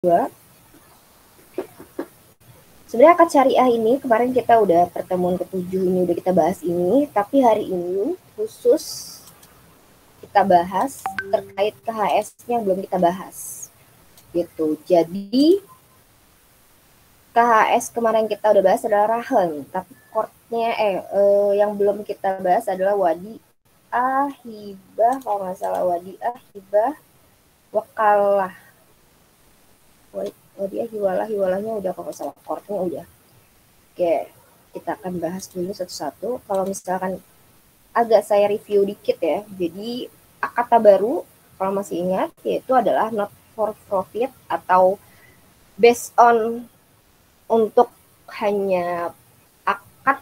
Sebenarnya akad syariah ini kemarin kita udah pertemuan ke-7 ini udah kita bahas ini, tapi hari ini khusus kita bahas terkait KHS-nya yang belum kita bahas. Gitu. Jadi KHS kemarin kita udah bahas adalah rahen, tapi court-nya yang belum kita bahas adalah wadiah, hibah, kalau nggak salah wadiah, hibah, wakalah. Wadiah, hiwalahnya udah, kalau nggak salah court-nya udah. Oke, kita akan bahas dulu satu-satu. Kalau misalkan agak saya review dikit ya. Jadi akad baru kalau masih ingat yaitu adalah not for profit atau based on untuk hanya akad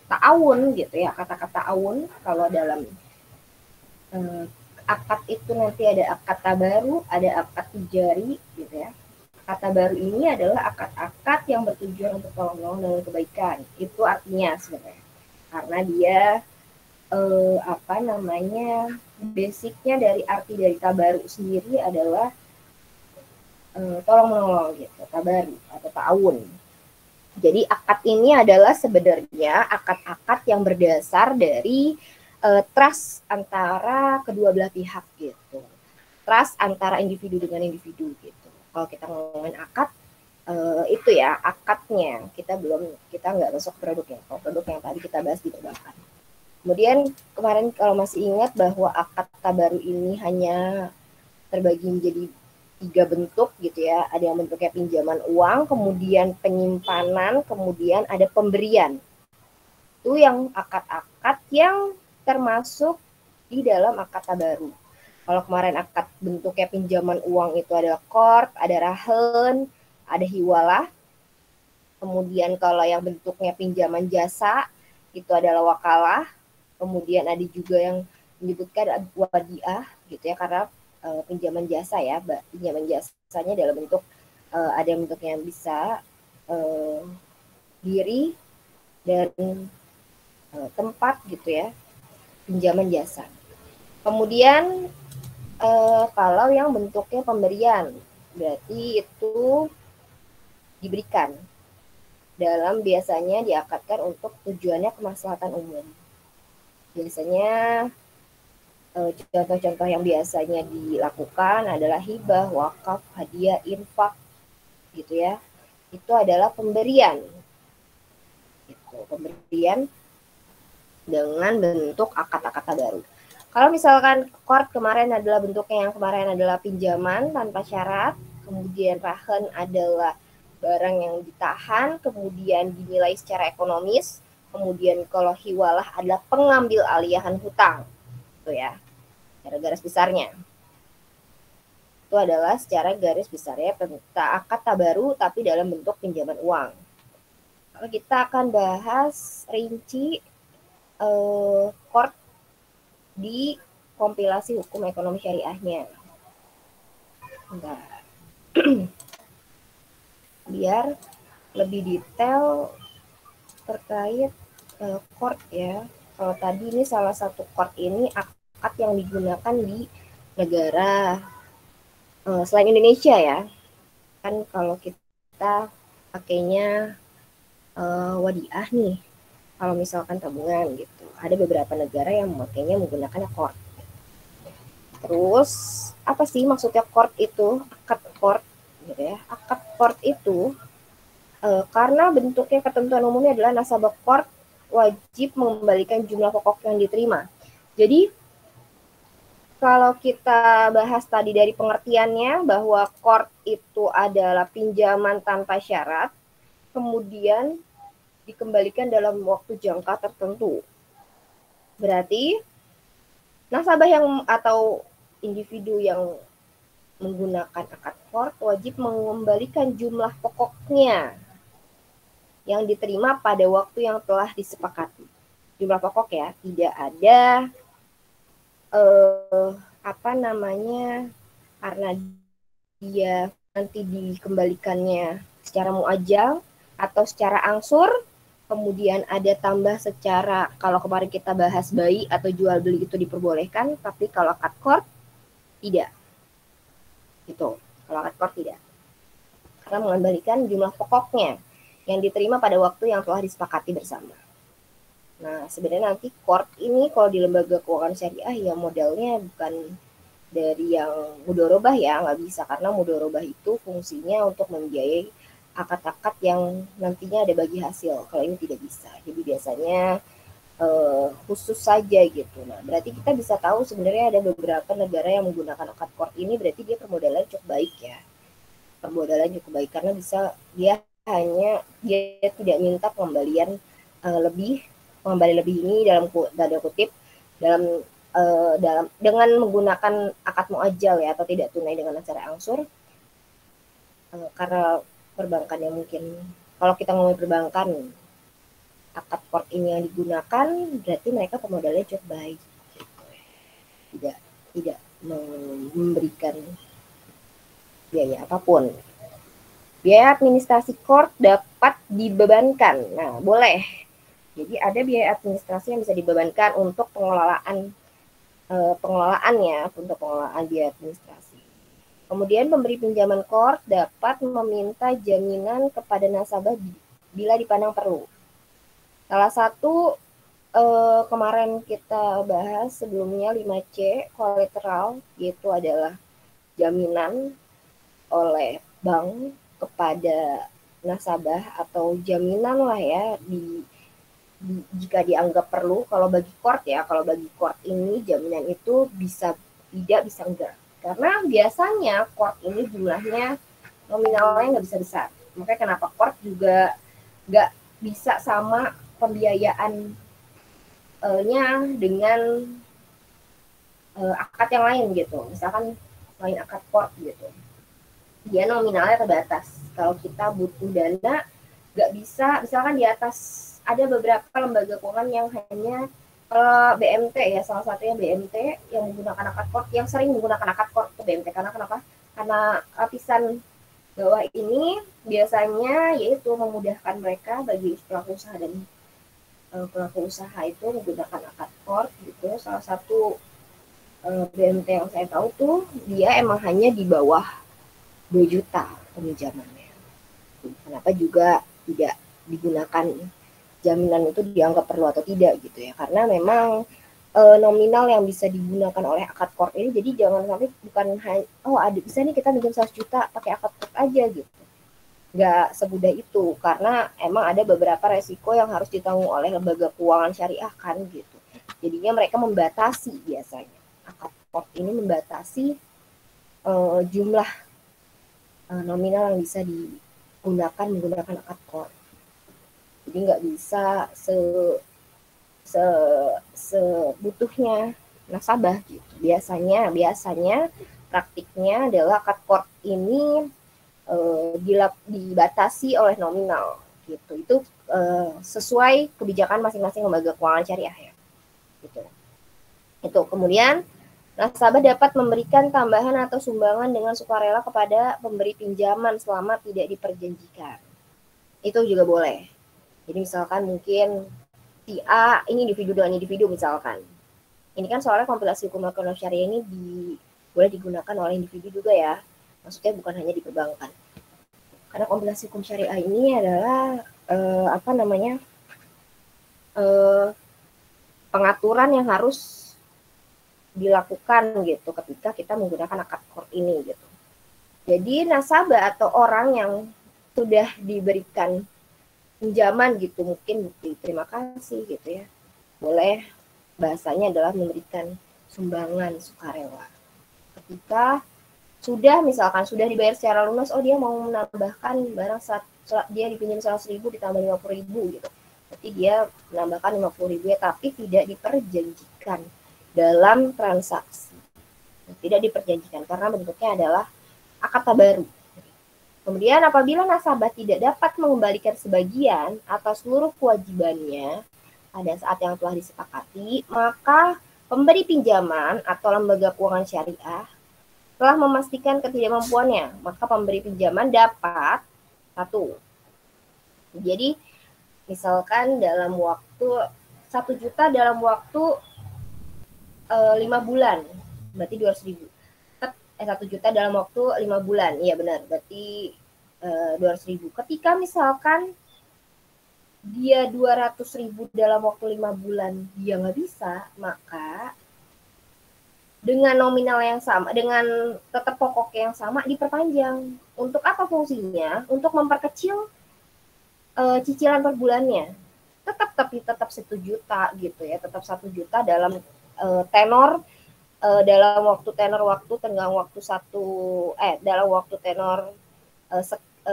ta'awun gitu ya, akad ta'awun. Kalau dalam akad itu nanti ada akad baru, ada akad tijari gitu ya. Kata baru ini adalah akad-akad yang bertujuan untuk tolong-menolong dan kebaikan. Itu artinya sebenarnya. Karena dia basicnya dari arti dari tabaru sendiri adalah tolong-menolong gitu, tabaru atau ta'awun. Jadi akad ini adalah sebenarnya akad-akad yang berdasar dari trust antara kedua belah pihak gitu. Trust antara individu dengan individu gitu. Kalau kita ngomongin akad, itu ya akadnya. Kita nggak masuk produknya. Kalau produk yang tadi kita bahas di perbankan. Kemudian kemarin kalau masih ingat bahwa akad tabaru ini hanya terbagi menjadi 3 bentuk gitu ya. Ada yang bentuknya pinjaman uang, kemudian penyimpanan, kemudian ada pemberian. Itu yang akad-akad yang termasuk di dalam akad tabaru. Kalau kemarin akad bentuknya pinjaman uang itu adalah qard, ada rahen, ada hiwalah. Kemudian kalau yang bentuknya pinjaman jasa itu adalah wakalah. Kemudian ada juga yang menyebutkan wadiah gitu ya, karena pinjaman jasa ya, pinjaman jasanya dalam bentuk ada yang bentuknya bisa diri dan tempat gitu ya, pinjaman jasa. Kemudian kalau yang bentuknya pemberian, berarti itu diberikan. Dalam biasanya diakadkan untuk tujuannya kemaslahatan umum. Biasanya contoh-contoh yang biasanya dilakukan adalah hibah, wakaf, hadiah, infak, gitu ya. Itu adalah pemberian. Gitu, pemberian dengan bentuk akad-akad baru. Kalau misalkan qard kemarin adalah bentuknya yang kemarin adalah pinjaman tanpa syarat, kemudian rahen adalah barang yang ditahan, kemudian dinilai secara ekonomis, kemudian kalau hiwalah adalah pengambil alihan hutang, itu ya, secara garis besarnya. Itu adalah secara garis besarnya akad tabaru tapi dalam bentuk pinjaman uang. Kalau kita akan bahas rinci qard di kompilasi hukum ekonomi syariahnya. Enggak. Biar lebih detail terkait qard ya. Kalau tadi ini salah satu qard ini akad yang digunakan di negara selain Indonesia ya. Kan kalau kita pakainya wadiah nih. Kalau misalkan tabungan gitu. Ada beberapa negara yang memakainya menggunakan qard. Terus apa sih maksudnya qard itu? Akad qard gitu ya. Akad qard itu karena bentuknya ketentuan umumnya adalah nasabah qard wajib mengembalikan jumlah pokok yang diterima. Jadi kalau kita bahas tadi dari pengertiannya bahwa qard itu adalah pinjaman tanpa syarat, kemudian dikembalikan dalam waktu jangka tertentu. Berarti nasabah yang atau individu yang menggunakan akad qard wajib mengembalikan jumlah pokoknya yang diterima pada waktu yang telah disepakati. Jumlah pokok ya, tidak ada karena dia nanti dikembalikannya secara muajal atau secara angsur, kemudian ada tambah secara, kalau kemarin kita bahas bayi atau jual beli itu diperbolehkan, tapi kalau akad qard tidak. Kalau akad qard tidak. Karena mengembalikan jumlah pokoknya yang diterima pada waktu yang telah disepakati bersama. Nah, sebenarnya nanti qard ini kalau di lembaga keuangan syariah ya modalnya bukan dari yang mudorobah ya, nggak bisa, karena mudorobah itu fungsinya untuk membiayai akad-akad yang nantinya ada bagi hasil. Kalau ini tidak bisa, jadi biasanya khusus saja gitu. Nah, berarti kita bisa tahu sebenarnya ada beberapa negara yang menggunakan akad qard ini, berarti dia permodalan cukup baik ya. Permodalan cukup baik karena bisa dia tidak minta pengembalian mengembali lebih ini dalam kutip dalam dengan menggunakan akad muajjal ya, atau tidak tunai dengan cara angsur, karena perbankan yang mungkin kalau kita ngomong perbankan akad qard ini yang digunakan berarti mereka pemodalnya cukup baik gitu. tidak memberikan biaya apapun. Biaya administrasi qard dapat dibebankan. Nah, boleh. Jadi ada biaya administrasi yang bisa dibebankan untuk pengelolaan untuk pengelolaan biaya administrasi. Kemudian pemberi pinjaman qard dapat meminta jaminan kepada nasabah bila dipandang perlu. Salah satu kemarin kita bahas sebelumnya 5C kolateral, yaitu adalah jaminan oleh bank kepada nasabah atau jaminan lah ya jika dianggap perlu. Kalau bagi qard ini jaminan itu bisa tidak, bisa enggak. Karena biasanya qard ini jumlahnya nominalnya nggak bisa besar. Makanya kenapa qard juga nggak bisa sama pembiayaannya dengan akad yang lain gitu. Misalkan lain akad qard gitu, dia nominalnya terbatas. Kalau kita butuh dana, nggak bisa, misalkan di atas, ada beberapa lembaga keuangan yang hanya BMT ya, salah satunya BMT yang menggunakan akad qard, yang sering menggunakan akad qard ke BMT. Karena kenapa? Karena lapisan bawah ini biasanya yaitu memudahkan mereka bagi pelaku usaha, dan pelaku usaha itu menggunakan akad qard gitu. Salah satu BMT yang saya tahu tuh dia emang hanya di bawah 2 juta peminjamannya. Kenapa juga tidak digunakan jaminan itu dianggap perlu atau tidak gitu ya, karena memang nominal yang bisa digunakan oleh akad qard ini, jadi jangan sampai bukan ada bisa nih kita minjem 100 juta pakai akad qard aja gitu. Nggak semudah itu, karena emang ada beberapa resiko yang harus ditanggung oleh lembaga keuangan syariah kan gitu. Jadinya mereka membatasi, biasanya akad qard ini membatasi jumlah nominal yang bisa digunakan menggunakan akad qard. Jadi nggak bisa sebutuhnya nasabah gitu. Biasanya praktiknya adalah akad qard ini dibatasi oleh nominal gitu. Itu sesuai kebijakan masing-masing lembaga keuangan syariah ya. Gitu. Itu kemudian nasabah dapat memberikan tambahan atau sumbangan dengan sukarela kepada pemberi pinjaman selama tidak diperjanjikan. Itu juga boleh. Jadi misalkan mungkin si A ini individu dengan individu misalkan. Ini kan soalnya kompilasi hukum ekonomi syariah ini boleh digunakan oleh individu juga ya. Maksudnya bukan hanya di perbankan. Karena kompilasi hukum syariah ini adalah pengaturan yang harus dilakukan gitu ketika kita menggunakan akad qard ini gitu. Jadi nasabah atau orang yang sudah diberikan pinjaman gitu, mungkin bukti terima kasih gitu ya, boleh bahasanya adalah memberikan sumbangan sukarela. Ketika misalkan sudah dibayar secara lunas, dia mau menambahkan barang dia dipinjam 100.000 ditambah 50.000 gitu. Berarti dia menambahkan 50.000 ya, tapi tidak diperjanjikan dalam transaksi. Tidak diperjanjikan karena bentuknya adalah akad tabaru. Kemudian apabila nasabah tidak dapat mengembalikan sebagian atau seluruh kewajibannya pada saat yang telah disepakati, maka pemberi pinjaman atau lembaga keuangan syariah telah memastikan ketidakmampuannya, maka pemberi pinjaman dapat 1. Jadi misalkan dalam waktu 1 juta dalam waktu 5 bulan, berarti 200.000. 1 juta dalam waktu 5 bulan. Iya benar, berarti 200.000. Ketika misalkan dia 200.000 dalam waktu 5 bulan dia nggak bisa, maka dengan nominal yang sama, dengan tetap pokok yang sama diperpanjang. Untuk apa fungsinya? Untuk memperkecil cicilan per bulannya. Tetap 1 juta gitu ya, tetap 1 juta dalam tenor dalam waktu tenggang waktu dalam waktu tenor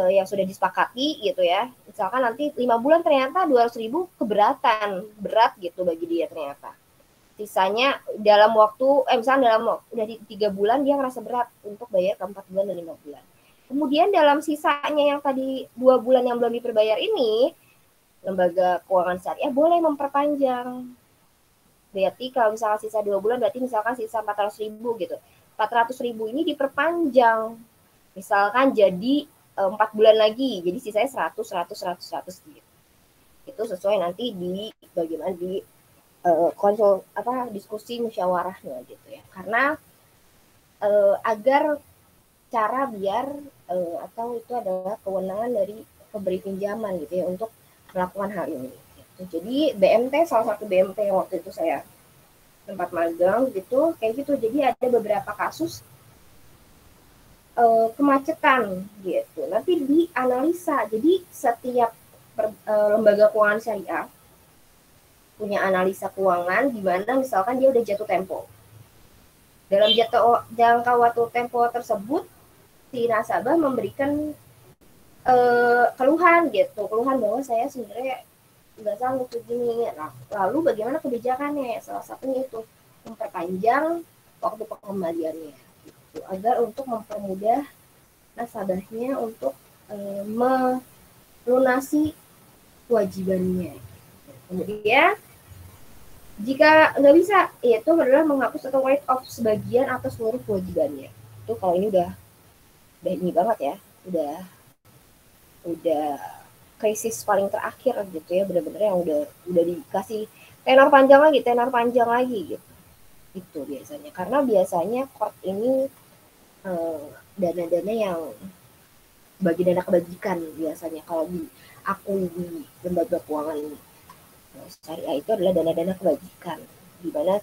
yang sudah disepakati gitu ya. Misalkan nanti 5 bulan ternyata 200.000 keberatan, berat gitu bagi dia ternyata. Sisanya dalam waktu misalnya udah di 3 bulan dia ngerasa berat untuk bayar ke 4 bulan dan 5 bulan. Kemudian dalam sisanya yang tadi 2 bulan yang belum diperbayar ini, lembaga keuangan syariah boleh memperpanjang. Berarti kalau misalkan sisa 2 bulan berarti misalkan sisa 400.000 gitu. 400.000 ini diperpanjang. Misalkan jadi 4 bulan lagi, jadi sisanya 100 gitu. Itu sesuai nanti di bagaimana di diskusi musyawarahnya gitu ya. Karena agar cara biar atau itu adalah kewenangan dari pemberi pinjaman gitu ya untuk melakukan hal ini. Jadi BMT, salah satu BMT yang waktu itu saya tempat magang gitu, kayak gitu. Jadi ada beberapa kasus kemacetan gitu. Nanti dianalisa. Jadi setiap lembaga keuangan syariah punya analisa keuangan di mana misalkan dia udah jatuh tempo. Dalam jangka waktu tempo tersebut si nasabah memberikan keluhan gitu, keluhan bahwa saya sebenarnya nggak sanggup begini. Nah, lalu bagaimana kebijakannya? Salah satunya itu memperpanjang waktu pengembaliannya gitu, agar untuk mempermudah nasabahnya untuk melunasi kewajibannya. Kemudian jika nggak bisa, yaitu adalah menghapus atau write off sebagian atau seluruh kewajibannya. Itu kalau ini udah ini banget ya, udah krisis paling terakhir gitu ya, benar-benar yang udah dikasih tenor panjang lagi gitu. Itu biasanya, karena biasanya court ini dana-dana yang bagi dana kebajikan biasanya kalau di lembaga keuangan syariah itu adalah dana-dana kebajikan di mana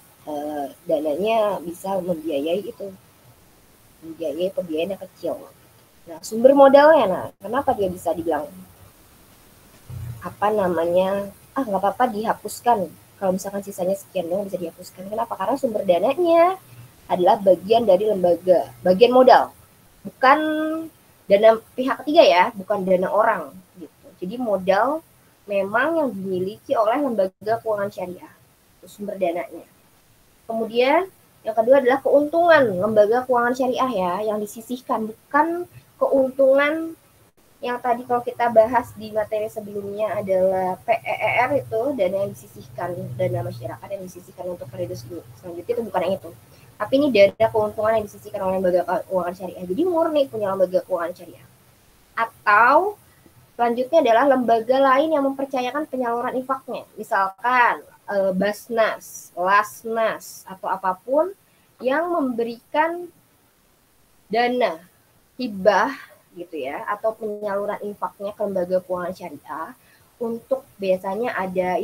dananya bisa membiayai pembiayaan yang kecil. Nah, sumber modalnya, kenapa dia bisa dibilang nggak apa-apa dihapuskan kalau misalkan sisanya sekian dong bisa dihapuskan. Kenapa? Karena sumber dananya adalah bagian dari lembaga, bagian modal, bukan dana pihak ketiga ya, bukan dana orang gitu. Jadi modal memang yang dimiliki oleh lembaga keuangan syariah, itu sumber dananya. Kemudian yang kedua adalah keuntungan lembaga keuangan syariah ya, yang disisihkan, bukan keuntungan yang tadi kalau kita bahas di materi sebelumnya adalah PER, itu dana yang disisihkan, dana masyarakat yang disisihkan untuk periode selanjutnya, itu bukan yang itu. Tapi ini dana keuntungan yang disisihkan oleh lembaga keuangan syariah. Jadi murni punya lembaga keuangan syariah. Atau selanjutnya adalah lembaga lain yang mempercayakan penyaluran infaknya. Misalkan Basnas, Lasnas, atau apapun yang memberikan dana hibah gitu ya, atau penyaluran infaknya ke lembaga keuangan syariah untuk biasanya ada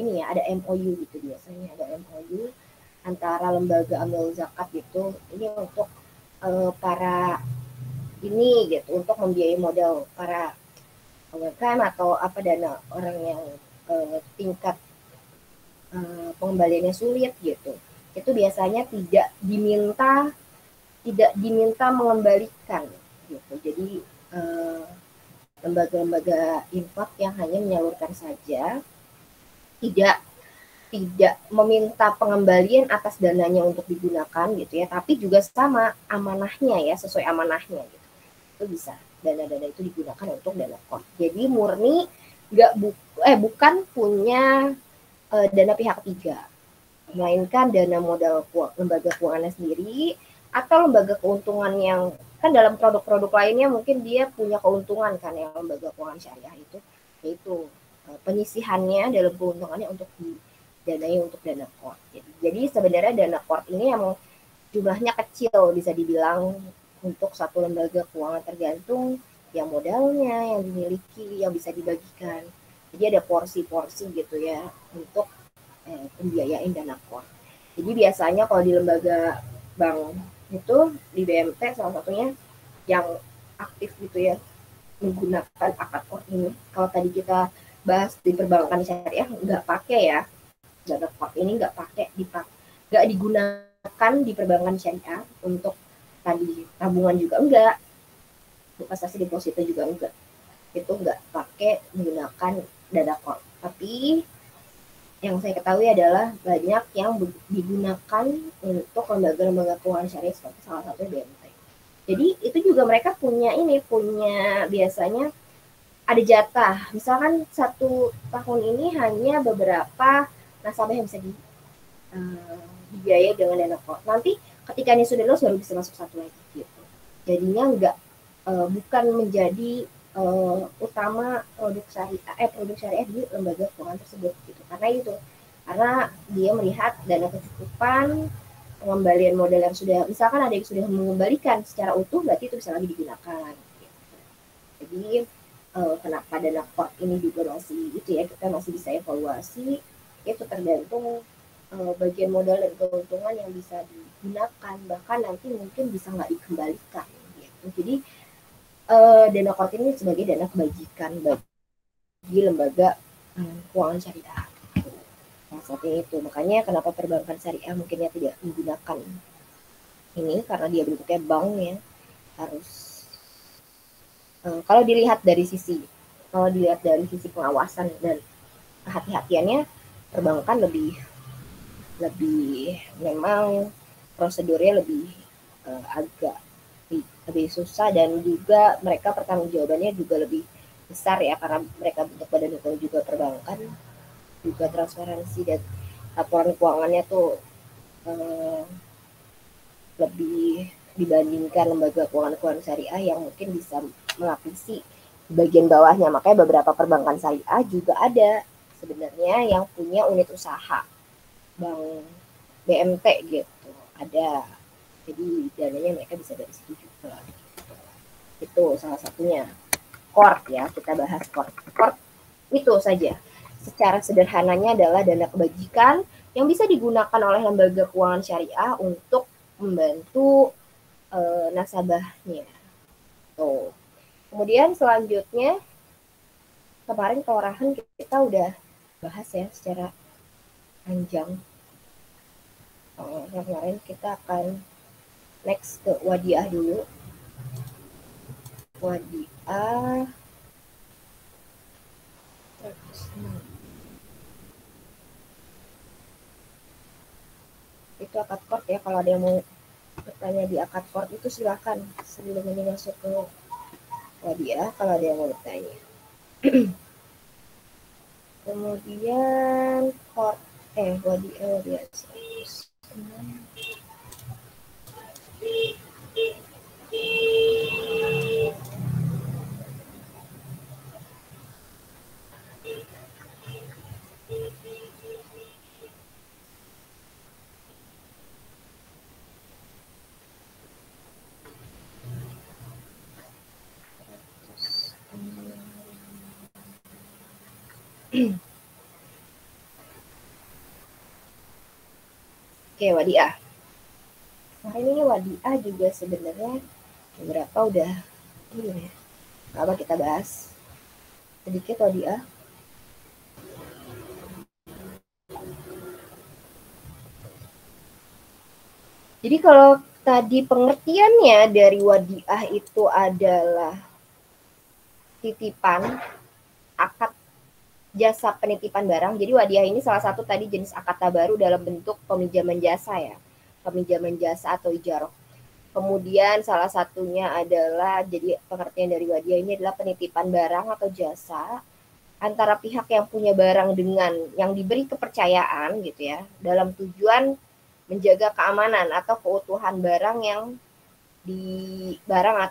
MOU gitu, biasanya ada MOU antara lembaga amil zakat gitu, ini untuk para ini gitu, untuk membiayai modal para UMKM atau dana orang yang tingkat pengembaliannya sulit gitu. Itu biasanya tidak diminta mengembalikan gitu. Jadi lembaga-lembaga infak yang hanya menyalurkan saja, tidak meminta pengembalian atas dananya untuk digunakan gitu ya, tapi juga sama amanahnya ya, sesuai amanahnya gitu. Itu bisa dana-dana itu digunakan untuk dana court. Jadi murni bukan punya dana pihak ketiga, melainkan dana modal lembaga keuangannya sendiri atau lembaga keuntungan yang kan dalam produk-produk lainnya mungkin dia punya keuntungan kan yang lembaga keuangan syariah itu, yaitu penyisihannya dalam keuntungannya untuk didanai untuk dana court. Jadi sebenarnya dana court ini yang jumlahnya kecil bisa dibilang untuk satu lembaga keuangan, tergantung yang modalnya yang dimiliki, yang bisa dibagikan. Jadi ada porsi-porsi gitu ya untuk pembiayaan dana KOR. Jadi biasanya kalau di lembaga bank itu di BMT salah satunya yang aktif gitu ya menggunakan akad KOR ini. Kalau tadi kita bahas di perbankan syariah nggak pakai ya, dana KOR ini nggak digunakan di perbankan syariah untuk tadi tabungan juga enggak, investasi deposito juga enggak, itu enggak pakai menggunakan dana KOR. Tapi yang saya ketahui adalah banyak yang digunakan untuk lembaga-lembaga keuangan syariah seperti salah satu BMT. Jadi itu juga mereka punya biasanya ada jatah. Misalkan satu tahun ini hanya beberapa nasabah yang bisa dibiayai dengan dana KOR. Nanti ketika ini sudah lulus baru bisa masuk satu lagi gitu. Jadinya bukan menjadi utama produk syariah di lembaga keuangan tersebut gitu. Karena dia melihat dana kecukupan, pengembalian modal yang sudah, misalkan ada yang sudah mengembalikan secara utuh, berarti itu bisa lagi digunakan gitu. Jadi kenapa dana KOR ini juga masih itu ya, kita masih bisa evaluasi, itu tergantung bagian modal dan keuntungan yang bisa digunakan, bahkan nanti mungkin bisa nggak dikembalikan gitu. Jadi dana KOR ini sebagai dana kebajikan bagi lembaga keuangan syariah. Satunya itu, makanya kenapa perbankan syariah mungkinnya tidak menggunakan ini, karena dia bentuknya bank ya, harus kalau dilihat dari sisi pengawasan dan kehati-hatiannya, perbankan lebih memang prosedurnya agak lebih susah, dan juga mereka pertanggungjawabannya juga lebih besar ya, karena mereka bentuk badan hukum juga perbankan, juga transparansi dan laporan keuangannya tuh lebih dibandingkan lembaga keuangan syariah yang mungkin bisa melapisi bagian bawahnya. Makanya beberapa perbankan syariah juga ada sebenarnya yang punya unit usaha bank BMT gitu, ada. Jadi dananya mereka bisa dari situ juga. Itu salah satunya. KOR ya, kita bahas KOR. KOR itu saja. Secara sederhananya adalah dana kebajikan yang bisa digunakan oleh lembaga keuangan syariah untuk membantu nasabahnya. Tuh. Kemudian selanjutnya, kemarin keorahan kita udah bahas ya secara panjang. Kemarin kita akan next ke wadiah dulu. Wadiah itu akad KOR ya. Kalau ada yang mau bertanya di akad KOR itu silakan sebelum ini masuk ke wadiah, kalau ada yang mau bertanya. Kemudian KOR wadiah Oke, wadiah. Nah, ini wadiah juga sebenarnya beberapa udah ini ya. Apa kita bahas sedikit wadiah. Jadi kalau tadi pengertiannya dari wadiah itu adalah titipan, akad jasa penitipan barang. Jadi wadiah ini salah satu tadi jenis akad tabaru dalam bentuk peminjaman jasa ya. Peminjaman jasa atau ijarah. Kemudian salah satunya adalah, jadi pengertian dari wadiah ini adalah penitipan barang atau jasa antara pihak yang punya barang dengan yang diberi kepercayaan gitu ya, dalam tujuan menjaga keamanan atau keutuhan barang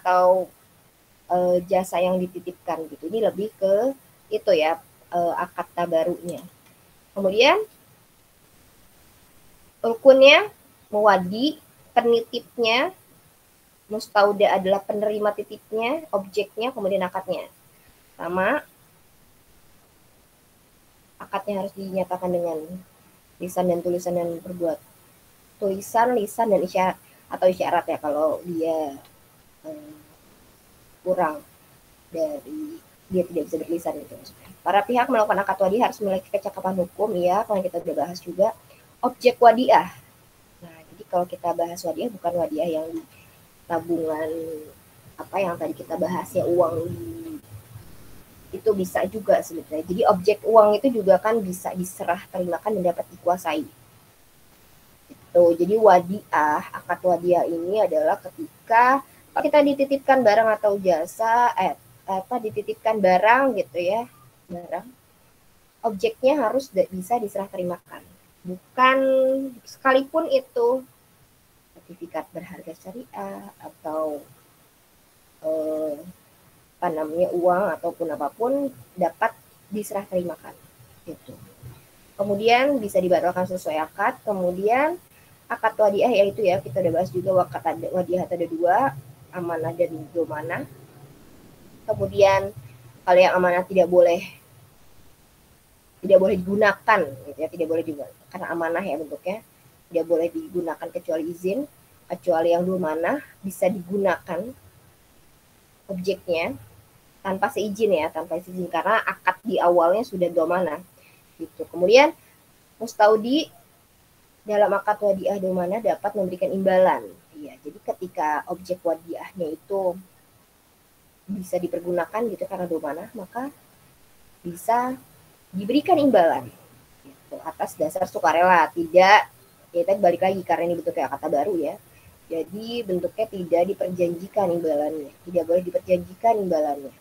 atau jasa yang dititipkan gitu. Ini lebih ke itu ya, akad tabarunya. Kemudian rukunnya, muwadi, penitipnya, Mustauda adalah penerima titipnya, objeknya, kemudian akadnya. Sama, akadnya harus dinyatakan dengan lisan dan tulisan dan berbuat. Tulisan, lisan, dan isyarat atau isyarat ya kalau dia kurang dari dia tidak bisa berlisan gitu. Para pihak melakukan akad wadiah harus memiliki kecakapan hukum ya, kalau kita sudah bahas juga. Objek wadiah. Nah, jadi kalau kita bahas wadiah bukan wadiah yang di tabungan apa yang tadi kita bahas ya, uang itu bisa juga sebenarnya. Jadi objek uang itu juga kan bisa diserah terimakan dan dapat dikuasai. Itu. Jadi wadiah, akad wadiah ini adalah ketika kita dititipkan barang atau jasa, dititipkan barang gitu ya, barang, objeknya harus bisa diserah terimakan. Bukan sekalipun itu sertifikat berharga syariah atau apa namanya uang ataupun apapun dapat diserah terimakan gitu. Kemudian bisa dibatalkan sesuai akad. Kemudian akad wadiah yaitu ya kita udah bahas juga wadiah ada dua, amanah dan domanah. Kemudian kalau yang amanah tidak boleh digunakan gitu ya, tidak boleh digunakan karena amanah ya bentuknya, tidak boleh digunakan kecuali izin, kecuali yang domanah bisa digunakan objeknya tanpa seizin ya, tanpa seizin karena akad di awalnya sudah domanah gitu. Kemudian mustaudi dalam akad wadiah domanah dapat memberikan imbalan. Ya, jadi ketika objek wadiahnya itu bisa dipergunakan gitu karena domanah, maka bisa diberikan imbalan gitu, atas dasar sukarela, tidak ya tadi balik lagi karena ini bentuknya kata baru ya. Jadi bentuknya tidak diperjanjikan imbalannya, tidak boleh diperjanjikan imbalannya.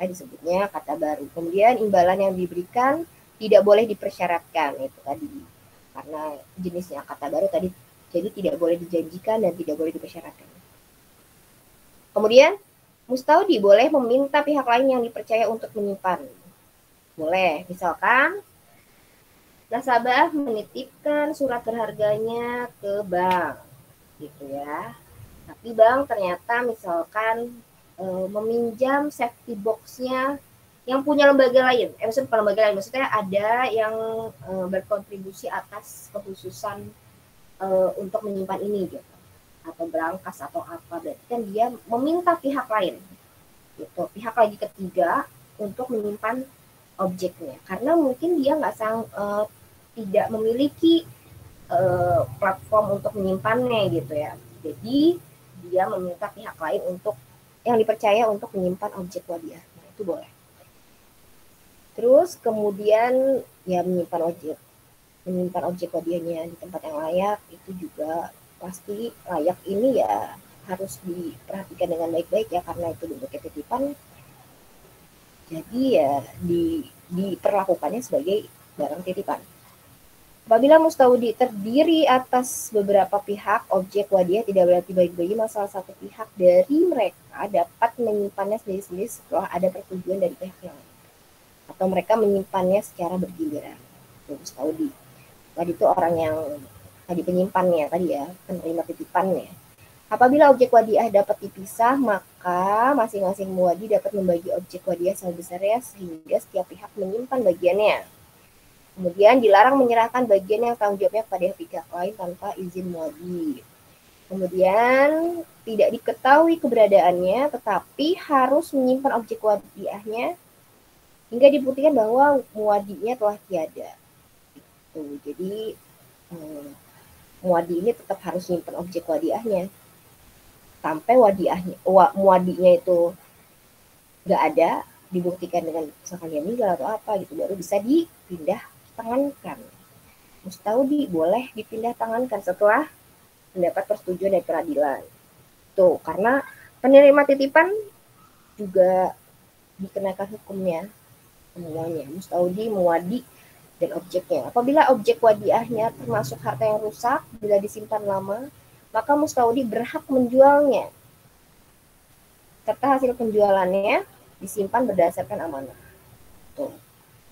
Disebutnya kata baru. Kemudian imbalan yang diberikan tidak boleh dipersyaratkan, itu tadi karena jenisnya kata baru tadi, jadi tidak boleh dijanjikan dan tidak boleh dipersyaratkan. Kemudian mustaudi boleh meminta pihak lain yang dipercaya untuk menyimpan. Boleh, misalkan nasabah menitipkan surat berharganya ke bank gitu ya, tapi bank ternyata misalkan meminjam safety box-nya yang punya lembaga lain. Maksudnya bukan lembaga lain, maksudnya ada yang berkontribusi atas kekhususan untuk menyimpan ini gitu. Atau berangkas atau apa. Berarti kan dia meminta pihak lain gitu. Pihak lagi ketiga untuk menyimpan objeknya. Karena mungkin dia tidak memiliki platform untuk menyimpannya gitu ya. Jadi dia meminta pihak lain untuk yang dipercaya untuk menyimpan objek wadiah. Nah, itu boleh. Terus kemudian ya menyimpan objek wadiahnya di tempat yang layak, itu juga pasti layak ini ya harus diperhatikan dengan baik-baik ya karena itu bentuknya titipan. Jadi ya diperlakukannya sebagai barang titipan. Apabila mustaudi terdiri atas beberapa pihak, objek wadiah tidak berarti bagi salah satu pihak dari mereka dapat menyimpannya sendiri-sendiri setelah ada persetujuan dari pihak yang lain. Atau mereka menyimpannya secara bergiliran. Itu mustaudi. Tadi itu orang yang tadi penyimpannya, tadi ya, penerima titipannya. Apabila objek wadiah dapat dipisah, maka masing-masing muwadi dapat membagi objek wadiah sebesarnya sehingga setiap pihak menyimpan bagiannya. Kemudian dilarang menyerahkan bagian yang tanggung jawabnya kepada pihak lain tanpa izin muwadi. Kemudian tidak diketahui keberadaannya, tetapi harus menyimpan objek wadiahnya hingga dibuktikan bahwa muwadinya telah tiada. Jadi muwadi ini tetap harus menyimpan objek wadiahnya sampai muwadinya itu nggak ada, dibuktikan dengan misalkan dia meninggal atau apa gitu, baru bisa dipindah tangankan. Mustaudi boleh dipindah tangankan setelah mendapat persetujuan dari peradilan. Tuh, karena penerima titipan juga dikenakan hukumnya semuanya, mustaudi, muwadi, dan objeknya. Apabila objek wadiahnya termasuk harta yang rusak bila disimpan lama, maka mustaudi berhak menjualnya serta hasil penjualannya disimpan berdasarkan amanah. Tuh.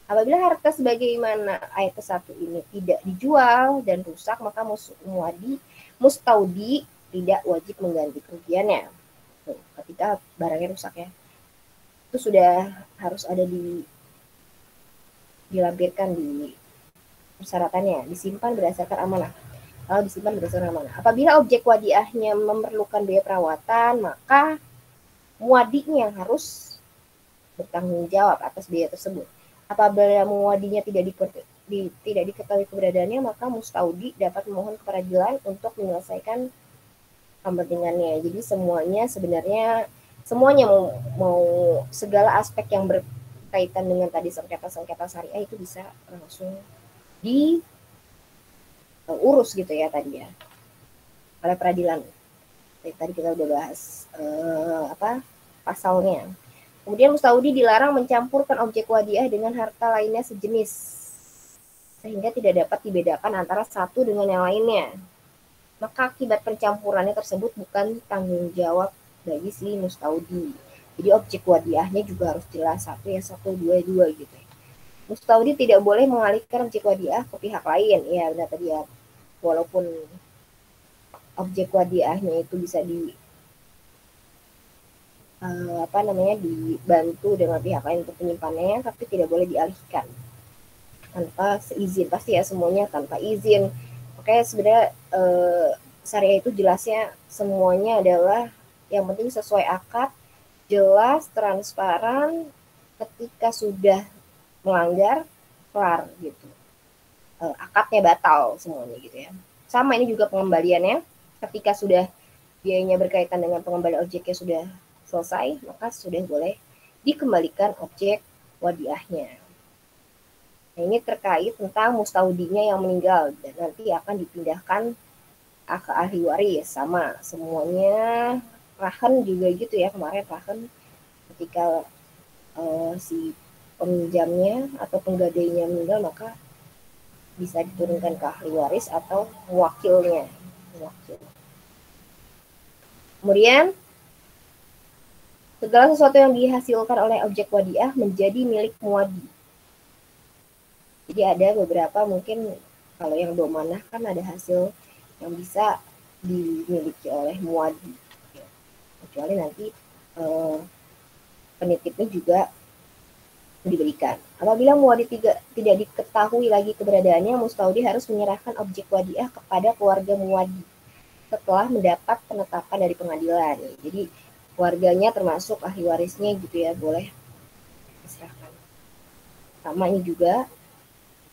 Apabila harta sebagaimana ayat ke-1 ini tidak dijual dan rusak, maka mustaudi tidak wajib mengganti kerugiannya. Ketika barangnya rusak ya, itu sudah harus ada dilampirkan di persyaratannya, disimpan berdasarkan amanah. Kalau disimpan berdasarkan amanah. Apabila objek wadiahnya memerlukan biaya perawatan, maka muadinya yang harus bertanggung jawab atas biaya tersebut. Apabila muadinya tidak diketahui keberadaannya, maka mustaudi dapat memohon ke peradilan untuk menyelesaikan kepentingannya. Jadi semuanya mau segala aspek yang berkaitan dengan tadi sengketa syariah itu bisa langsung diurus gitu ya tadi ya oleh peradilan. Tadi kita udah bahas pasalnya. Kemudian mustaudi dilarang mencampurkan objek wadiah dengan harta lainnya sejenis, sehingga tidak dapat dibedakan antara satu dengan yang lainnya. Maka akibat pencampurannya tersebut bukan tanggung jawab bagi si mustaudi. Jadi objek wadiahnya juga harus jelas, satu ya satu, dua dua gitu. Mustaudi tidak boleh mengalihkan objek wadiah ke pihak lain. Ya benar tadi ya, walaupun objek wadiahnya itu bisa dibantu dengan pihak lain untuk penyimpanannya, tapi tidak boleh dialihkan tanpa seizin. Pasti ya semuanya tanpa izin. Oke, sebenarnya syariah itu jelasnya semuanya adalah yang penting sesuai akad, jelas, transparan. Ketika sudah melanggar, kelar gitu. Akadnya batal semuanya gitu ya. Sama ini juga pengembaliannya. Ketika sudah biayanya berkaitan dengan pengembalian objeknya sudah selesai, maka sudah boleh dikembalikan objek wadiahnya. Nah, ini terkait tentang mustaudinya yang meninggal dan nanti akan dipindahkan ke ahli waris. Sama semuanya. Rahan juga gitu ya, kemarin rahan ketika si peminjamnya atau penggadainya meninggal, maka bisa diturunkan ke ahli waris atau wakilnya. Kemudian segala sesuatu yang dihasilkan oleh objek wadiah menjadi milik muadi. Jadi ada beberapa, mungkin kalau yang domanah kan ada hasil yang bisa dimiliki oleh muadi. Kecuali nanti penitipnya juga diberikan. Apabila muadi tidak diketahui lagi keberadaannya, mustaudi harus menyerahkan objek wadiah kepada keluarga muadi setelah mendapat penetapan dari pengadilan. Jadi keluarganya termasuk ahli warisnya gitu ya, boleh diserahkan. Sama ini juga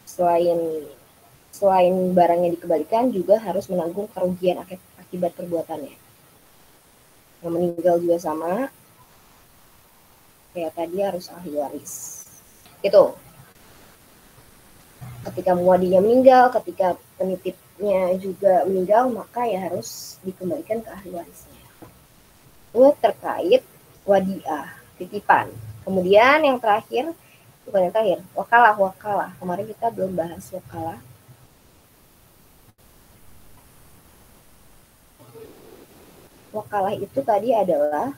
selain barangnya dikembalikan juga harus menanggung kerugian akibat perbuatannya. Yang meninggal juga sama, kayak tadi harus ahli waris. Itu. Ketika muadinya meninggal, ketika penitipnya juga meninggal, maka ya harus dikembalikan ke ahli warisnya. Itu terkait wadiah, titipan. Kemudian yang terakhir, bukan yang terakhir, wakalah. Kemarin kita belum bahas wakalah. Wakalah itu tadi adalah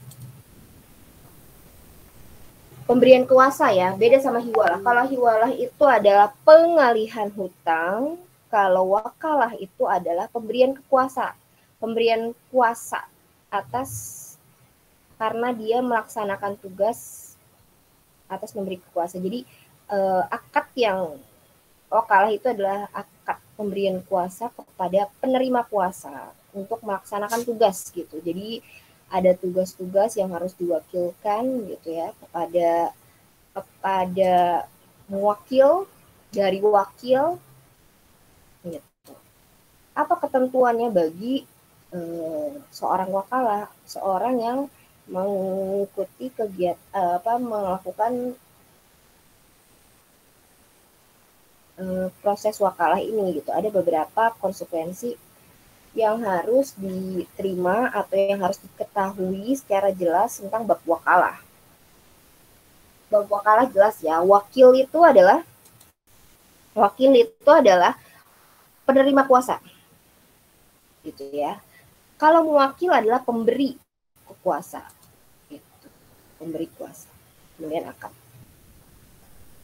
pemberian kuasa ya, beda sama hiwalah. Kalau hiwalah itu adalah pengalihan hutang, kalau wakalah itu adalah pemberian kuasa atas, karena dia melaksanakan tugas atas memberi kuasa. Jadi akad yang wakalah itu adalah akad pemberian kuasa kepada penerima kuasa untuk melaksanakan tugas gitu. Jadi ada tugas-tugas yang harus diwakilkan gitu ya kepada mewakil dari wakil gitu. Apa ketentuannya bagi seorang wakalah? Seorang yang mengikuti kegiatan melakukan proses wakalah ini gitu. Ada beberapa konsekuensi yang harus diterima atau yang harus diketahui secara jelas tentang bab wakalah. Bab wakalah jelas ya, wakil itu adalah penerima kuasa. Gitu ya. Kalau mewakil adalah pemberi kuasa. Gitu. Pemberi kuasa. Kemudian akad.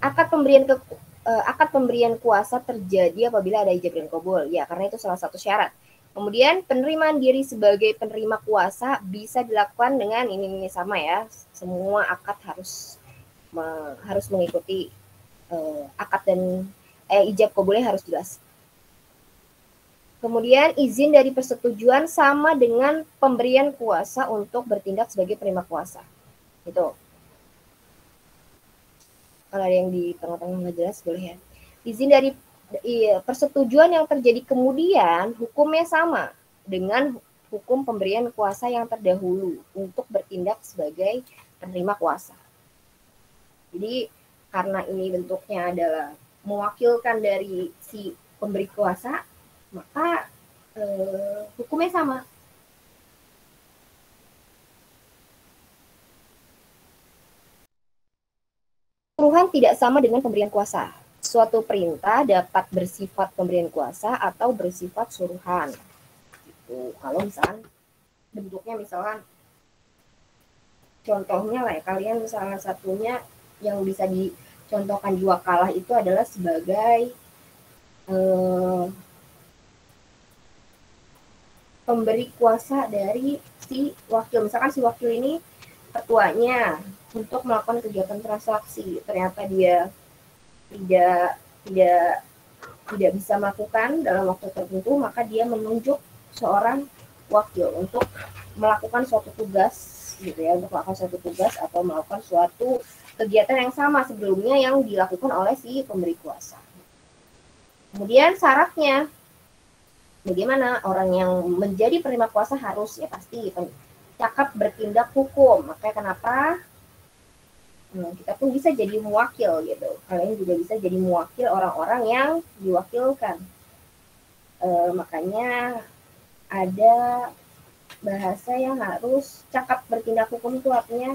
Akad pemberian kuasa terjadi apabila ada ijab dan qabul. Ya, karena itu salah satu syarat. Kemudian penerimaan diri sebagai penerima kuasa bisa dilakukan dengan ini sama ya. Semua akad harus mengikuti akad dan ijab kabulnya harus jelas. Kemudian izin dari persetujuan sama dengan pemberian kuasa untuk bertindak sebagai penerima kuasa. Itu. Kalau ada yang di tengah-tengah nggak jelas boleh ya. Izin dari persetujuan yang terjadi kemudian hukumnya sama dengan hukum pemberian kuasa yang terdahulu untuk bertindak sebagai penerima kuasa. Jadi karena ini bentuknya adalah mewakilkan dari si pemberi kuasa, maka hukumnya sama. Suruhan tidak sama dengan pemberian kuasa. Suatu perintah dapat bersifat pemberian kuasa atau bersifat suruhan. Gitu. Kalau misalkan bentuknya misalkan contohnya lah ya, kalian salah satunya yang bisa dicontohkan di wakalah itu adalah sebagai pemberi kuasa dari si wakil. Misalkan si wakil ini ketuanya untuk melakukan kegiatan transaksi, ternyata dia tidak bisa melakukan dalam waktu tertentu, maka dia menunjuk seorang wakil untuk melakukan suatu tugas gitu ya, untuk melakukan suatu tugas atau melakukan suatu kegiatan yang sama sebelumnya yang dilakukan oleh si pemberi kuasa. Kemudian syaratnya bagaimana orang yang menjadi penerima kuasa harus ya pasti cakap bertindak hukum. Makanya kenapa kita pun bisa jadi mewakil gitu. Kalian juga bisa jadi mewakil orang-orang yang diwakilkan. Makanya ada bahasa yang harus cakap bertindak hukum itu artinya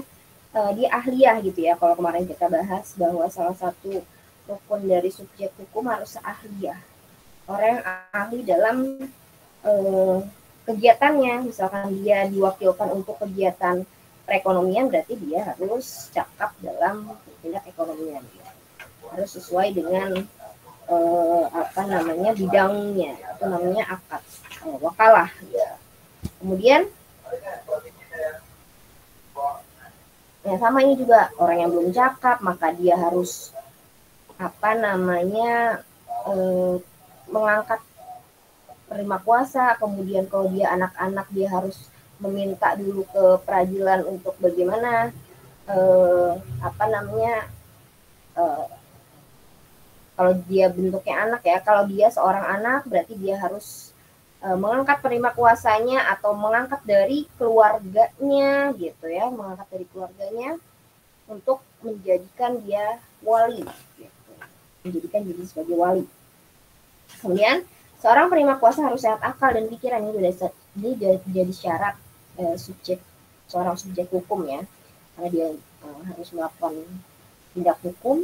dia ahliyah gitu ya. Kalau kemarin kita bahas bahwa salah satu rukun dari subjek hukum harus ahliyah. Orang yang ahli dalam kegiatannya, misalkan dia diwakilkan untuk kegiatan perekonomian, berarti dia harus cakap dalam tindak ekonomian, harus sesuai dengan bidangnya, itu namanya akad wakalah. Ya. Kemudian ya sama ini juga orang yang belum cakap maka dia harus mengangkat penerima kuasa. Kemudian kalau dia anak-anak dia harus meminta dulu ke peradilan untuk bagaimana kalau dia bentuknya anak ya, kalau dia seorang anak berarti dia harus mengangkat penerima kuasanya atau mengangkat dari keluarganya gitu ya, mengangkat dari keluarganya untuk menjadikan dia wali gitu. Menjadikan diri sebagai wali. Kemudian seorang penerima kuasa harus sehat akal dan pikiran, ini jadi syarat seorang subjek hukum ya, karena dia harus melakukan tindak hukum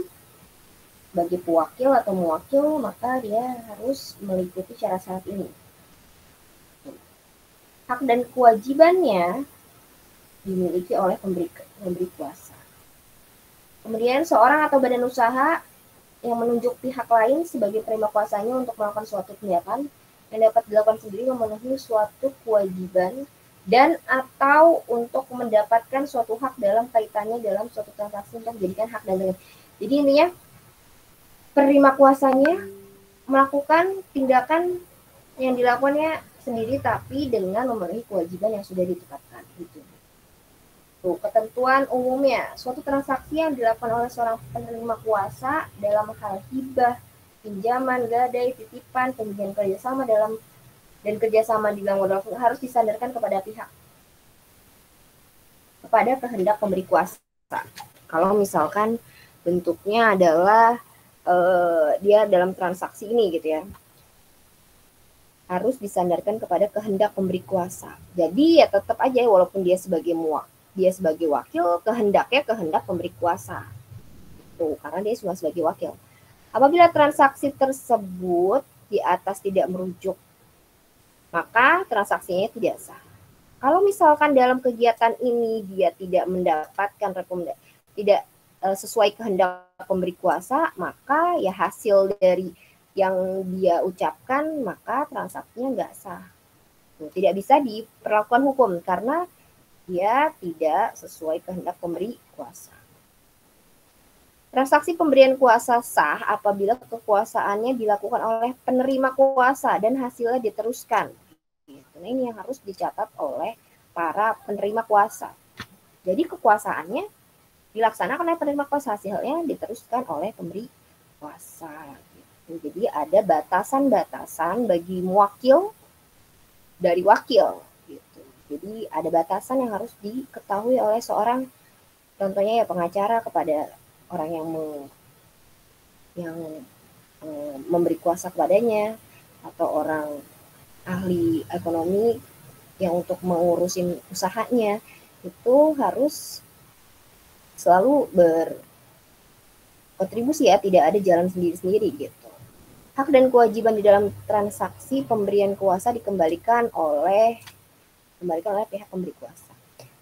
bagi pewakil atau mewakil, maka dia harus mengikuti syarat-syarat ini. Hak dan kewajibannya dimiliki oleh pemberi kuasa. Kemudian seorang atau badan usaha yang menunjuk pihak lain sebagai penerima kuasanya untuk melakukan suatu tindakan yang dapat dilakukan sendiri memenuhi suatu kewajiban dan atau untuk mendapatkan suatu hak dalam kaitannya dalam suatu transaksi yang menjadikan hak dan lain. Jadi intinya penerima kuasanya melakukan tindakan yang dilakukannya sendiri tapi dengan memenuhi kewajiban yang sudah ditetapkan gitu. Tuh, ketentuan umumnya, suatu transaksi yang dilakukan oleh seorang penerima kuasa dalam hal hibah, pinjaman, gadai, titipan, pemberian kerjasama dan kerjasama di dalam modal harus disandarkan kepada kehendak pemberi kuasa. Kalau misalkan bentuknya adalah dia dalam transaksi ini gitu ya, harus disandarkan kepada kehendak pemberi kuasa. Jadi ya tetap aja walaupun dia sebagai wakil, kehendaknya kehendak pemberi kuasa. Tuh, karena dia cuma sebagai wakil. Apabila transaksi tersebut di atas tidak merujuk, maka transaksinya tidak sah. Kalau misalkan dalam kegiatan ini dia tidak mendapatkan tidak sesuai kehendak pemberi kuasa, maka ya hasil dari yang dia ucapkan maka transaksinya nggak sah. Tidak bisa diperlakukan hukum karena dia tidak sesuai kehendak pemberi kuasa. Transaksi pemberian kuasa sah apabila kekuasaannya dilakukan oleh penerima kuasa dan hasilnya diteruskan. Nah, ini yang harus dicatat oleh para penerima kuasa. Jadi kekuasaannya dilaksanakan oleh penerima kuasa, hasilnya diteruskan oleh pemberi kuasa. Jadi ada batasan-batasan bagi muwakil dari wakil. Gitu. Jadi ada batasan yang harus diketahui oleh seorang, contohnya ya pengacara kepada orang yang memberi kuasa kepadanya, atau orang ahli ekonomi yang untuk mengurusin usahanya, itu harus selalu berkontribusi ya, tidak ada jalan sendiri-sendiri gitu. Hak dan kewajiban di dalam transaksi pemberian kuasa dikembalikan oleh pihak pemberi kuasa,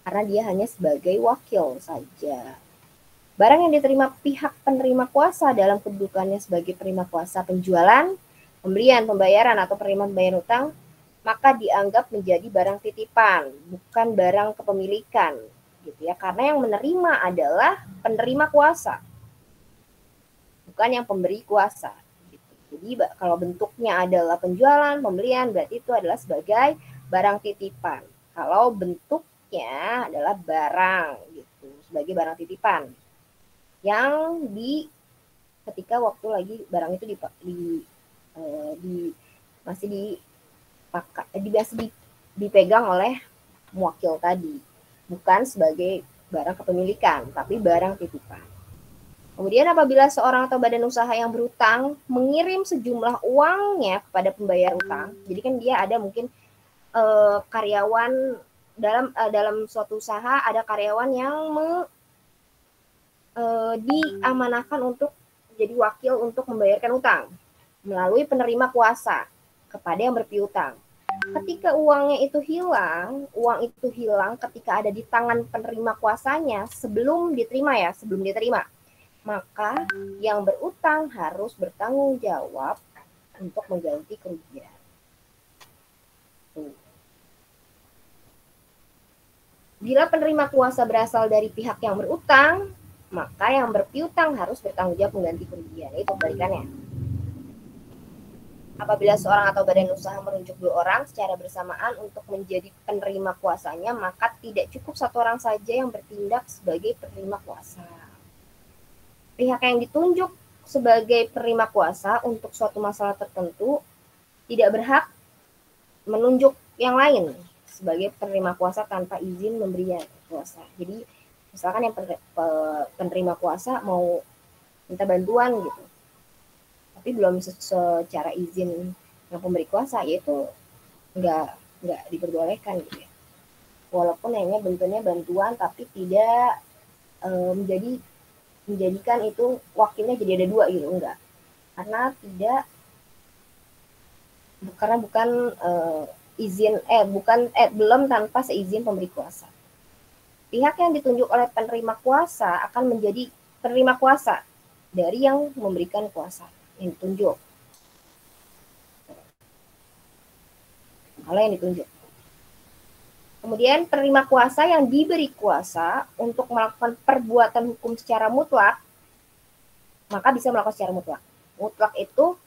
karena dia hanya sebagai wakil saja. Barang yang diterima pihak penerima kuasa dalam kedudukannya sebagai penerima kuasa penjualan, pembelian, pembayaran, atau penerima pembayaran utang, maka dianggap menjadi barang titipan, bukan barang kepemilikan, gitu ya. Karena yang menerima adalah penerima kuasa, bukan yang pemberi kuasa. Gitu. Jadi kalau bentuknya adalah penjualan, pembelian, berarti itu adalah sebagai barang titipan. Kalau bentuknya adalah barang, gitu, sebagai barang titipan yang ketika waktu lagi barang itu masih dipegang oleh muwakil tadi, bukan sebagai barang kepemilikan, tapi barang titipan. Kemudian apabila seorang atau badan usaha yang berutang mengirim sejumlah uangnya kepada pembayar utang, jadi kan dia ada mungkin karyawan dalam suatu usaha, ada karyawan yang diamanahkan untuk jadi wakil untuk membayarkan utang melalui penerima kuasa kepada yang berpiutang. Ketika uang itu hilang ketika ada di tangan penerima kuasanya sebelum diterima, maka yang berutang harus bertanggung jawab untuk mengganti kerugian. Bila penerima kuasa berasal dari pihak yang berutang, maka yang berpiutang harus bertanggung jawab mengganti kerugian. Itu kebalikannya. Apabila seorang atau badan usaha menunjuk 2 orang secara bersamaan untuk menjadi penerima kuasanya, maka tidak cukup 1 orang saja yang bertindak sebagai penerima kuasa. Pihak yang ditunjuk sebagai penerima kuasa untuk suatu masalah tertentu tidak berhak menunjuk yang lain sebagai penerima kuasa tanpa izin memberi kuasa. Jadi misalkan yang penerima kuasa mau minta bantuan gitu, tapi belum secara izin yang pemberi kuasa, yaitu nggak diperbolehkan gitu ya. Walaupun hanya bentuknya bantuan, tapi tidak menjadikan itu wakilnya jadi ada 2 gitu, enggak. Karena bukan belum tanpa seizin pemberi kuasa. Pihak yang ditunjuk oleh penerima kuasa akan menjadi penerima kuasa dari yang memberikan kuasa yang ditunjuk. Kalau yang ditunjuk. Kemudian penerima kuasa yang diberi kuasa untuk melakukan perbuatan hukum secara mutlak, maka bisa melakukan secara mutlak. Mutlak itu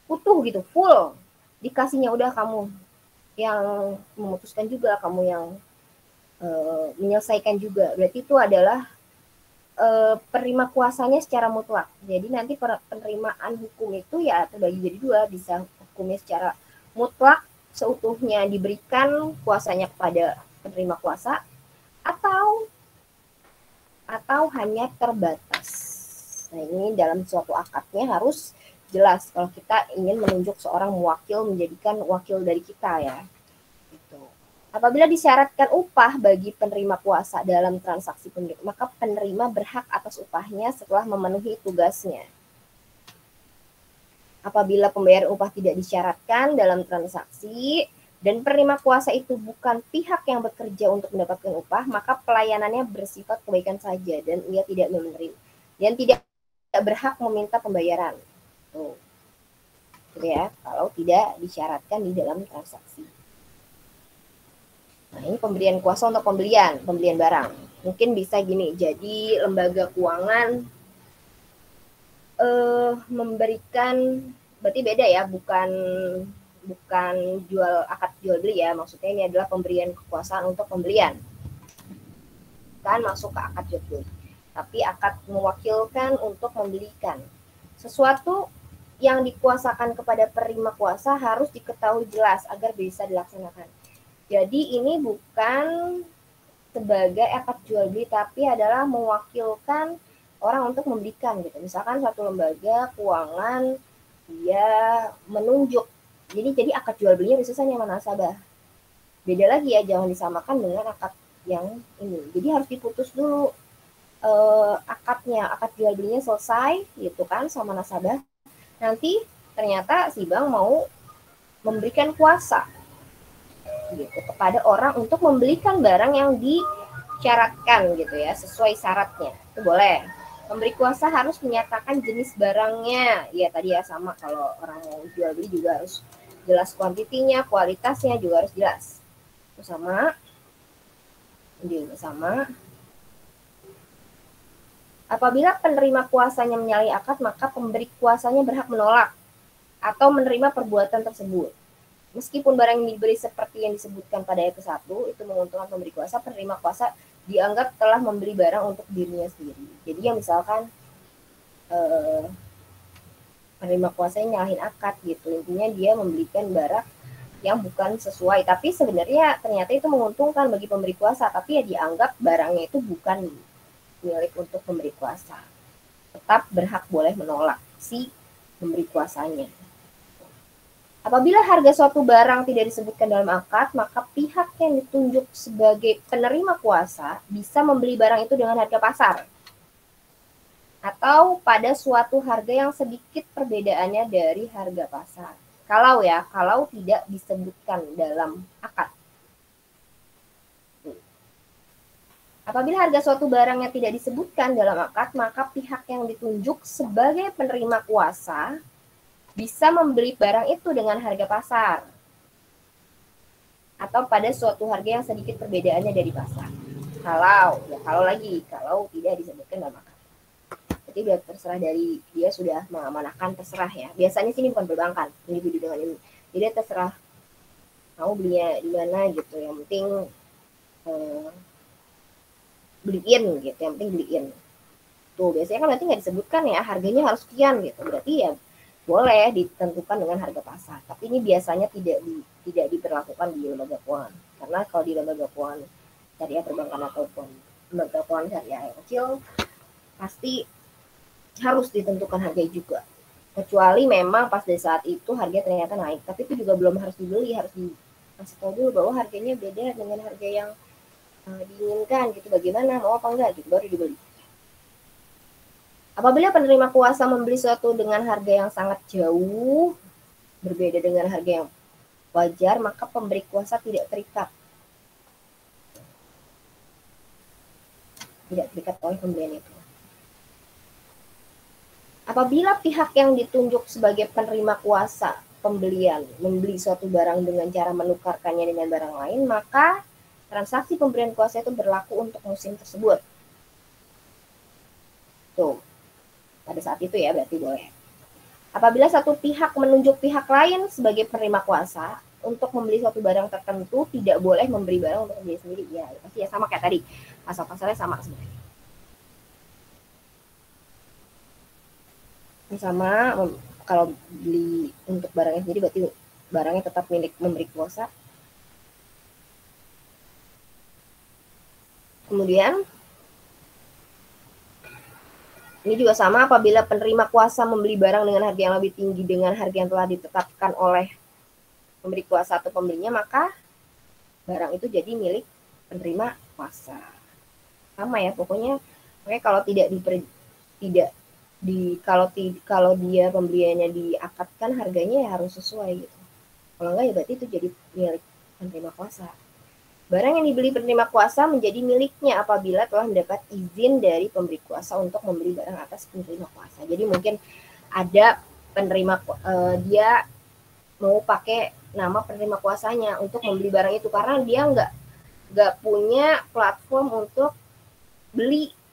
utuh gitu, full. Dikasihnya udah kamu yang memutuskan juga, kamu yang menyelesaikan juga. Berarti itu adalah penerima kuasanya secara mutlak. Jadi nanti penerimaan hukum itu ya terbagi jadi 2, bisa hukumnya secara mutlak seutuhnya diberikan kuasanya kepada penerima kuasa, atau hanya terbatas. Nah, ini dalam suatu akadnya harus jelas kalau kita ingin menunjuk seorang muwakil menjadikan wakil dari kita ya. Gitu. Apabila disyaratkan upah bagi penerima kuasa dalam transaksi pemberian, maka penerima berhak atas upahnya setelah memenuhi tugasnya. Apabila pembayaran upah tidak disyaratkan dalam transaksi dan penerima kuasa itu bukan pihak yang bekerja untuk mendapatkan upah, maka pelayanannya bersifat kebaikan saja dan ia tidak menerima dan tidak berhak meminta pembayaran. Tuh. Gitu ya, kalau tidak disyaratkan di dalam transaksi. Nah, ini pemberian kuasa untuk pembelian barang. Mungkin bisa gini, jadi lembaga keuangan memberikan, berarti beda ya, bukan akad jual beli ya, maksudnya ini adalah pemberian kekuasaan untuk pembelian, kan masuk ke akad jual beli, tapi akad mewakilkan untuk membelikan sesuatu yang dikuasakan kepada penerima kuasa harus diketahui jelas agar bisa dilaksanakan. Jadi ini bukan sebagai akad jual beli, tapi adalah mewakilkan orang untuk membelikan gitu. Misalkan satu lembaga keuangan dia menunjuk, jadi akad jual belinya biasanya sama nasabah. Beda lagi ya, jangan disamakan dengan akad yang ini. Jadi harus diputus dulu akadnya, akad jual belinya selesai gitu kan sama nasabah. Nanti ternyata si bank mau memberikan kuasa gitu kepada orang untuk membelikan barang yang disyaratkan gitu ya, sesuai syaratnya. Itu boleh. Pemberi kuasa harus menyatakan jenis barangnya. Ya tadi ya sama, kalau orang mau jual beli juga harus jelas kuantitinya, kualitasnya juga harus jelas. Itu sama. Ini sama. Apabila penerima kuasanya menyalahi akad, maka pemberi kuasanya berhak menolak atau menerima perbuatan tersebut. Meskipun barang yang dibeli seperti yang disebutkan pada ayat 1 itu menguntungkan pemberi kuasa, penerima kuasa dianggap telah membeli barang untuk dirinya sendiri. Jadi yang misalkan penerima kuasanya nyalahin akad gitu, intinya dia membelikan barang yang bukan sesuai, tapi sebenarnya ternyata itu menguntungkan bagi pemberi kuasa, tapi ya dianggap barangnya itu bukan milik untuk pemberi kuasa. Tetap berhak boleh menolak si pemberi kuasanya. Apabila harga suatu barang tidak disebutkan dalam akad, maka pihak yang ditunjuk sebagai penerima kuasa bisa membeli barang itu dengan harga pasar atau pada suatu harga yang sedikit perbedaannya dari harga pasar. Kalau tidak disebutkan dalam akad. Apabila harga suatu barang yang tidak disebutkan dalam akad, maka pihak yang ditunjuk sebagai penerima kuasa bisa membeli barang itu dengan harga pasar atau pada suatu harga yang sedikit perbedaannya dari pasar. Kalau tidak disebutkan dalam akad. Jadi udah terserah dari dia, sudah mengamanahkan, terserah ya. Biasanya sini bukan perbankan, ini beli dengan ini. Jadi terserah mau belinya di mana gitu. Yang penting beliin gitu, yang penting beliin. Tuh biasanya kan berarti nggak disebutkan ya harganya harus sekian gitu. Berarti ya boleh ditentukan dengan harga pasar, tapi ini biasanya tidak diberlakukan di lembaga keuangan, karena kalau di lembaga keuangan syariah perbankan ataupun lembaga keuangan syariah yang kecil pasti harus ditentukan harga juga, kecuali memang pas dari saat itu harga ternyata naik, tapi itu juga belum harus dibeli, harus dikasih tahu dulu bahwa harganya beda dengan harga yang diinginkan gitu, bagaimana, mau apa enggak gitu, baru dibeli. Apabila penerima kuasa membeli sesuatu dengan harga yang sangat jauh, berbeda dengan harga yang wajar, maka pemberi kuasa tidak terikat. Tidak terikat oleh pembelian itu. Apabila pihak yang ditunjuk sebagai penerima kuasa pembelian membeli suatu barang dengan cara menukarkannya dengan barang lain, maka transaksi pemberian kuasa itu berlaku untuk musim tersebut. Tuh. Pada saat itu ya berarti boleh. Apabila satu pihak menunjuk pihak lain sebagai penerima kuasa untuk membeli suatu barang tertentu, tidak boleh memberi barang untuk diri sendiri. Ya pasti ya sama kayak tadi, pasal-pasalnya sama sebenarnya. Sama kalau beli untuk barangnya sendiri berarti barangnya tetap milik memberi kuasa. Kemudian ini juga sama, apabila penerima kuasa membeli barang dengan harga yang lebih tinggi dengan harga yang telah ditetapkan oleh pemberi kuasa atau pembelinya, maka barang itu jadi milik penerima kuasa. Sama ya, pokoknya kalau kalau dia pembeliannya diakadkan harganya ya harus sesuai gitu. Kalau enggak ya berarti itu jadi milik penerima kuasa. Barang yang dibeli penerima kuasa menjadi miliknya apabila telah mendapat izin dari pemberi kuasa untuk membeli barang atas penerima kuasa. Jadi mungkin ada penerima dia mau pakai nama penerima kuasanya untuk membeli barang itu karena dia nggak punya platform untuk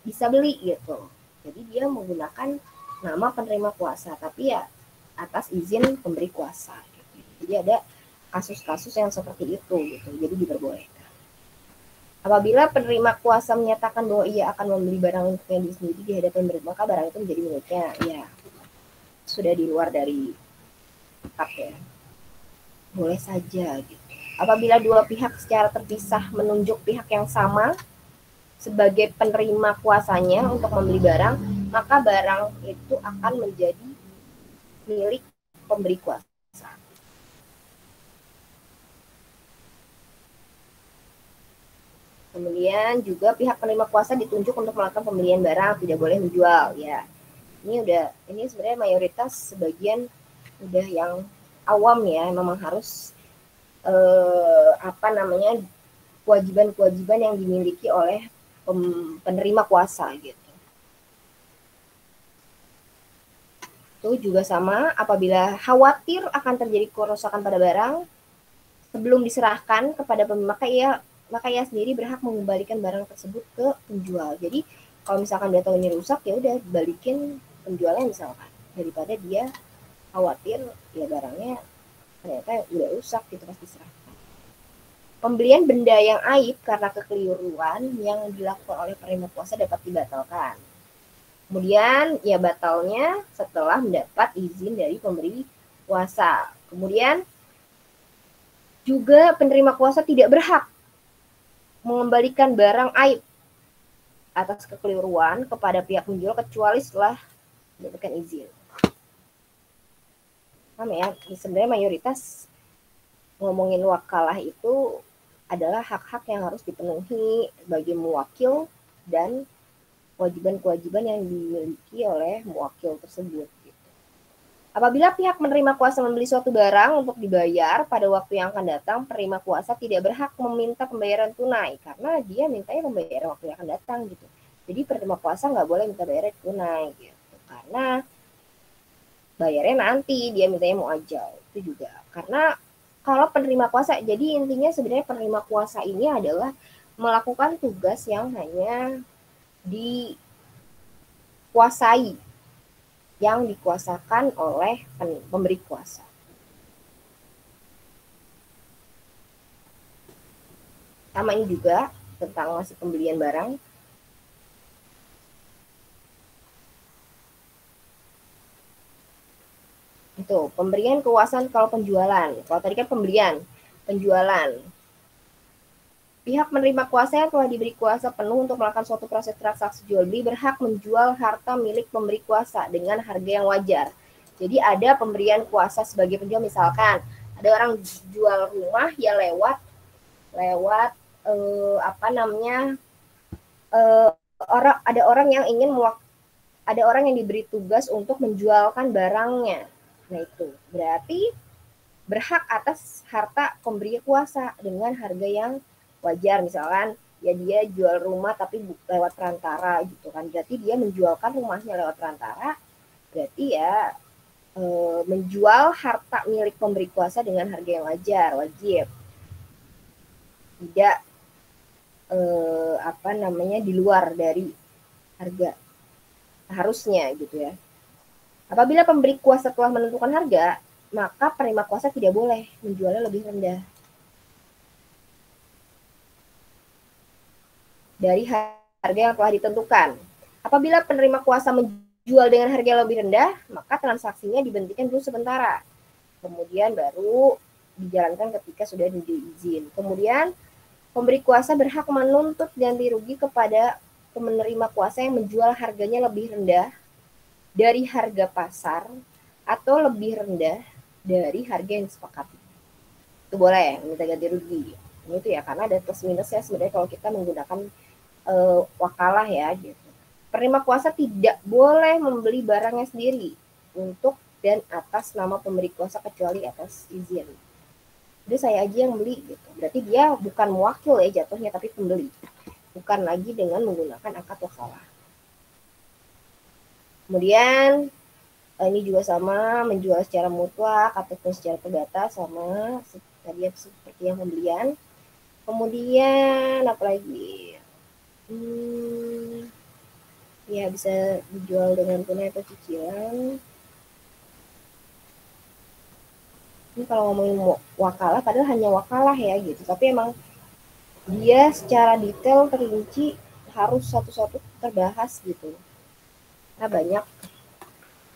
bisa beli gitu. Jadi dia menggunakan nama penerima kuasa, tapi ya atas izin pemberi kuasa. Gitu. Jadi ada kasus-kasus yang seperti itu gitu. Jadi diperbolehkan. Apabila penerima kuasa menyatakan bahwa ia akan membeli barang untuknya sendiri di hadapan pemberi, maka barang itu menjadi miliknya. Ya, sudah di luar dari hak ya. Boleh saja gitu. Apabila dua pihak secara terpisah menunjuk pihak yang sama sebagai penerima kuasanya untuk membeli barang, maka barang itu akan menjadi milik pemberi kuasa. Kemudian juga pihak penerima kuasa ditunjuk untuk melakukan pembelian barang, tidak boleh menjual ya. Ini sebenarnya mayoritas sebagian udah yang awam ya, memang harus kewajiban-kewajiban yang dimiliki oleh penerima kuasa gitu. Itu juga sama, apabila khawatir akan terjadi kerusakan pada barang sebelum diserahkan kepada pembeli, maka ia sendiri berhak mengembalikan barang tersebut ke penjual. Jadi kalau misalkan dia tahu ini rusak, ya udah balikin penjualnya misalkan, daripada dia khawatir ya barangnya ternyata udah rusak gitu pas diserahkan. Pembelian benda yang aib karena kekeliruan yang dilakukan oleh penerima kuasa dapat dibatalkan. Kemudian ya batalnya setelah mendapat izin dari pemberi kuasa. Kemudian juga penerima kuasa tidak berhak mengembalikan barang aib atas kekeliruan kepada pihak penjual kecuali setelah mendapatkan izin. Paham ya? Sebenarnya mayoritas ngomongin wakalah itu adalah hak-hak yang harus dipenuhi bagi muwakil dan kewajiban-kewajiban yang dimiliki oleh muwakil tersebut. Gitu. Apabila pihak menerima kuasa membeli suatu barang untuk dibayar pada waktu yang akan datang, penerima kuasa tidak berhak meminta pembayaran tunai karena dia mintanya pembayaran waktu yang akan datang gitu. Jadi penerima kuasa nggak boleh minta bayaran tunai gitu, karena bayarnya nanti dia mintanya mau ajal itu juga. Karena kalau penerima kuasa, jadi intinya sebenarnya penerima kuasa ini adalah melakukan tugas yang hanya dikuasai, yang dikuasakan oleh pemberi kuasa. Sama ini juga tentang masih pembelian barang. Itu pemberian kekuasaan kalau penjualan. Kalau tadi kan penjualan. Pihak menerima kuasa yang telah diberi kuasa penuh untuk melakukan suatu proses transaksi jual beli berhak menjual harta milik pemberi kuasa dengan harga yang wajar. Jadi ada pemberian kuasa sebagai penjual, misalkan ada orang jual rumah ya lewat ada orang yang diberi tugas untuk menjualkan barangnya. Nah itu berarti berhak atas harta pemberi kuasa dengan harga yang wajar. Misalkan ya dia jual rumah tapi lewat perantara gitu kan, berarti dia menjualkan rumahnya lewat perantara, berarti ya menjual harta milik pemberi kuasa dengan harga yang wajar, wajib, tidak di luar dari harga harusnya gitu ya. Apabila pemberi kuasa telah menentukan harga, maka penerima kuasa tidak boleh menjualnya lebih rendah dari harga yang telah ditentukan. Apabila penerima kuasa menjual dengan harga yang lebih rendah, maka transaksinya dibentikan dulu sementara. Kemudian baru dijalankan ketika sudah diizin. Kemudian pemberi kuasa berhak menuntut ganti rugi kepada penerima kuasa yang menjual harganya lebih rendah dari harga pasar atau lebih rendah dari harga yang disepakati. Itu boleh minta ganti rugi. Ini itu ya, karena ada plus minusnya sebenarnya kalau kita menggunakan wakalah ya gitu. Penerima kuasa tidak boleh membeli barangnya sendiri untuk dan atas nama pemberi kuasa kecuali atas izin. Jadi saya aja yang beli gitu. Berarti dia bukan mewakil ya jatuhnya, tapi pembeli. Bukan lagi dengan menggunakan akad wakalah. Kemudian ini juga sama, menjual secara mutlak ataupun secara perdata sama tadi seperti yang pembelian. Kemudian apa lagi? Ya bisa dijual dengan tunai atau cicilan. Ini kalau ngomongin wakalah, padahal hanya wakalah ya gitu. Tapi emang dia secara detail terinci harus satu-satu terbahas gitu. Karena banyak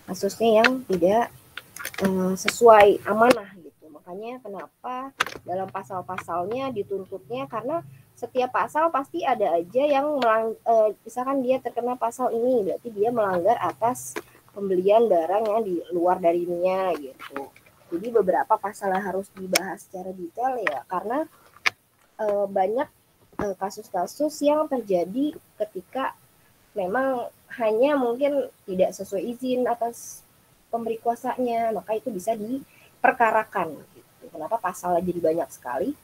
kasusnya yang tidak sesuai amanah gitu. Makanya kenapa dalam pasal-pasalnya dituntutnya, karena setiap pasal pasti ada aja yang misalkan dia terkena pasal ini, berarti dia melanggar atas pembelian barang yang di luar darinya gitu. Jadi beberapa pasal yang harus dibahas secara detail ya, karena banyak kasus-kasus yang terjadi ketika memang hanya mungkin tidak sesuai izin atas pemberi kuasanya, maka itu bisa diperkarakan gitu. Kenapa pasalnya jadi banyak sekali?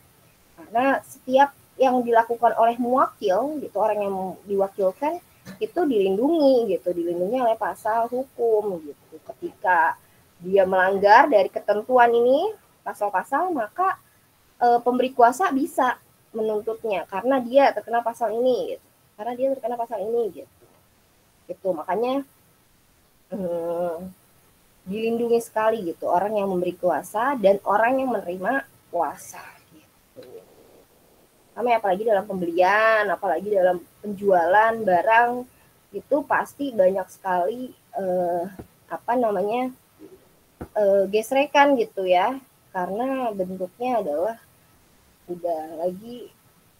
Karena setiap yang dilakukan oleh muwakil gitu, orang yang diwakilkan itu dilindungi oleh pasal hukum gitu. Ketika dia melanggar dari ketentuan ini, pasal-pasal, maka pemberi kuasa bisa menuntutnya karena dia terkena pasal ini gitu. Karena dia terkena pasal ini gitu. Itu makanya dilindungi sekali gitu orang yang memberi kuasa dan orang yang menerima kuasa gitu. Sama apalagi dalam pembelian, apalagi dalam penjualan barang itu pasti banyak sekali gesrekan gitu ya, karena bentuknya adalah udah lagi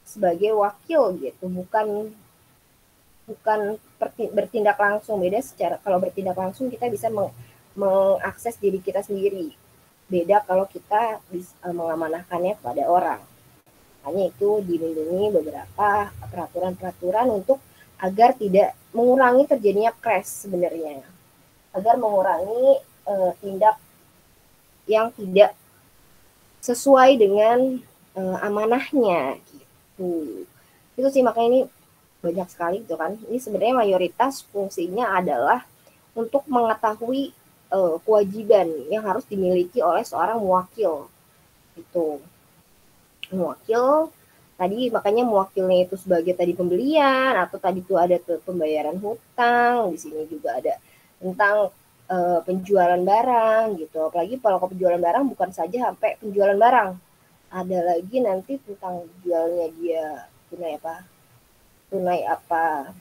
sebagai wakil gitu, bukan bertindak langsung. Beda secara kalau bertindak langsung kita bisa mengakses diri kita sendiri. Beda kalau kita bisa mengamanahkannya kepada orang. Hanya itu dilindungi beberapa peraturan-peraturan untuk agar tidak mengurangi terjadinya crash sebenarnya. Agar mengurangi tindak yang tidak sesuai dengan amanahnya gitu. Itu sih makanya ini banyak sekali gitu kan. Ini sebenarnya mayoritas fungsinya adalah untuk mengetahui kewajiban yang harus dimiliki oleh seorang muwakil. Itu muwakil tadi, makanya muwakilnya itu sebagai tadi pembelian, atau tadi itu ada pembayaran hutang, di sini juga ada tentang penjualan barang gitu. Apalagi kalau penjualan barang bukan saja sampai penjualan barang, ada lagi nanti tentang jualnya dia tunai apa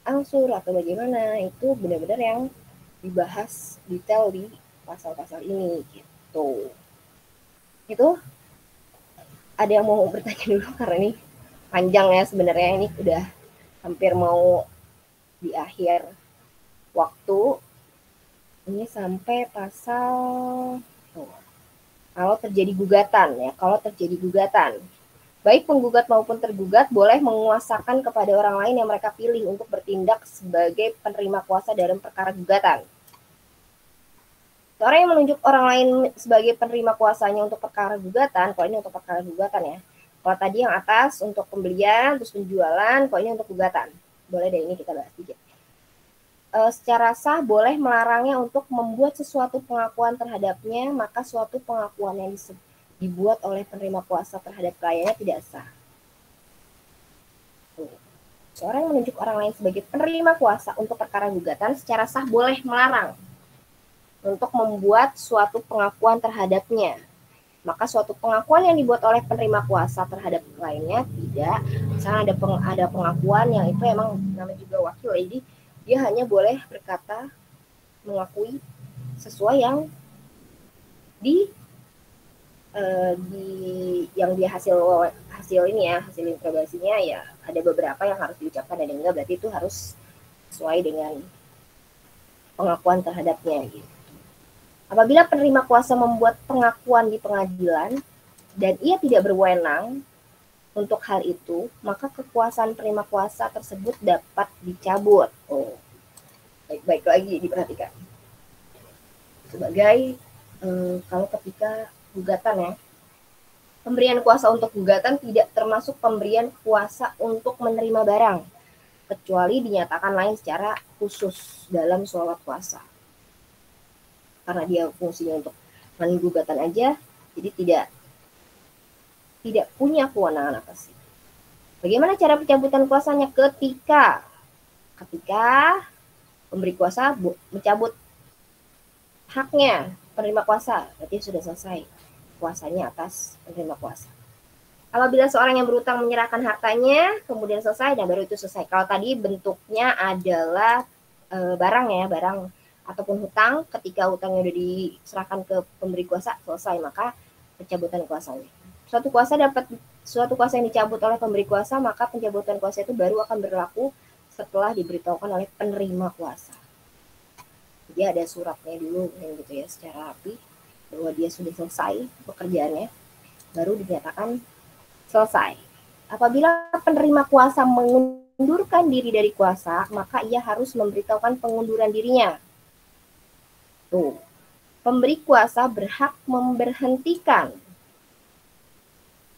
angsur atau bagaimana, itu benar-benar yang dibahas detail di pasal-pasal ini gitu. Itu ada yang mau bertanya dulu karena ini panjang ya sebenarnya, ini udah hampir mau di akhir waktu. Ini sampai pasal kalau terjadi gugatan ya, kalau terjadi gugatan. Baik penggugat maupun tergugat boleh menguasakan kepada orang lain yang mereka pilih untuk bertindak sebagai penerima kuasa dalam perkara gugatan. Orang yang menunjuk orang lain sebagai penerima kuasanya untuk perkara gugatan, kalau ini untuk perkara gugatan ya. Kalau tadi yang atas untuk pembelian, terus penjualan, kalau ini untuk gugatan. Boleh deh, ini kita bahas sedikit. Secara sah boleh melarangnya untuk membuat sesuatu pengakuan terhadapnya, maka suatu pengakuan yang dibuat oleh penerima kuasa terhadap kliennya tidak sah. Seorang yang menunjuk orang lain sebagai penerima kuasa untuk perkara gugatan secara sah boleh melarang untuk membuat suatu pengakuan terhadapnya. Maka suatu pengakuan yang dibuat oleh penerima kuasa terhadap kliennya tidak. Misalnya ada pengakuan yang itu emang namanya juga wakil, jadi dia hanya boleh berkata mengakui sesuai yang yang dia hasil ini ya, hasil interogasinya ya, ada beberapa yang harus diucapkan, ada enggak, berarti itu harus sesuai dengan pengakuan terhadapnya gitu. Apabila penerima kuasa membuat pengakuan di pengadilan dan ia tidak berwenang untuk hal itu, maka kekuasaan penerima kuasa tersebut dapat dicabut. Baik-baik lagi diperhatikan. Sebagai kalau ketika gugatan ya, pemberian kuasa untuk gugatan tidak termasuk pemberian kuasa untuk menerima barang, kecuali dinyatakan lain secara khusus dalam surat kuasa. Karena dia fungsinya untuk menangani gugatan aja, jadi tidak punya kewenangan atas itu. Bagaimana cara pencabutan kuasanya? Ketika pemberi kuasa mencabut haknya penerima kuasa, berarti sudah selesai kuasanya atas penerima kuasa. Apabila seorang yang berutang menyerahkan hartanya, kemudian selesai, dan baru itu selesai. Kalau tadi bentuknya adalah barang ya, barang ataupun hutang, ketika hutangnya sudah diserahkan ke pemberi kuasa, selesai, maka pencabutan kuasanya. Suatu kuasa yang dicabut oleh pemberi kuasa, maka pencabutan kuasa itu baru akan berlaku setelah diberitahukan oleh penerima kuasa. Jadi ada suratnya dulu gitu ya, secara rapi bahwa dia sudah selesai pekerjaannya, baru dinyatakan selesai. Apabila penerima kuasa mengundurkan diri dari kuasa, maka ia harus memberitahukan pengunduran dirinya. Tuh, pemberi kuasa berhak memberhentikan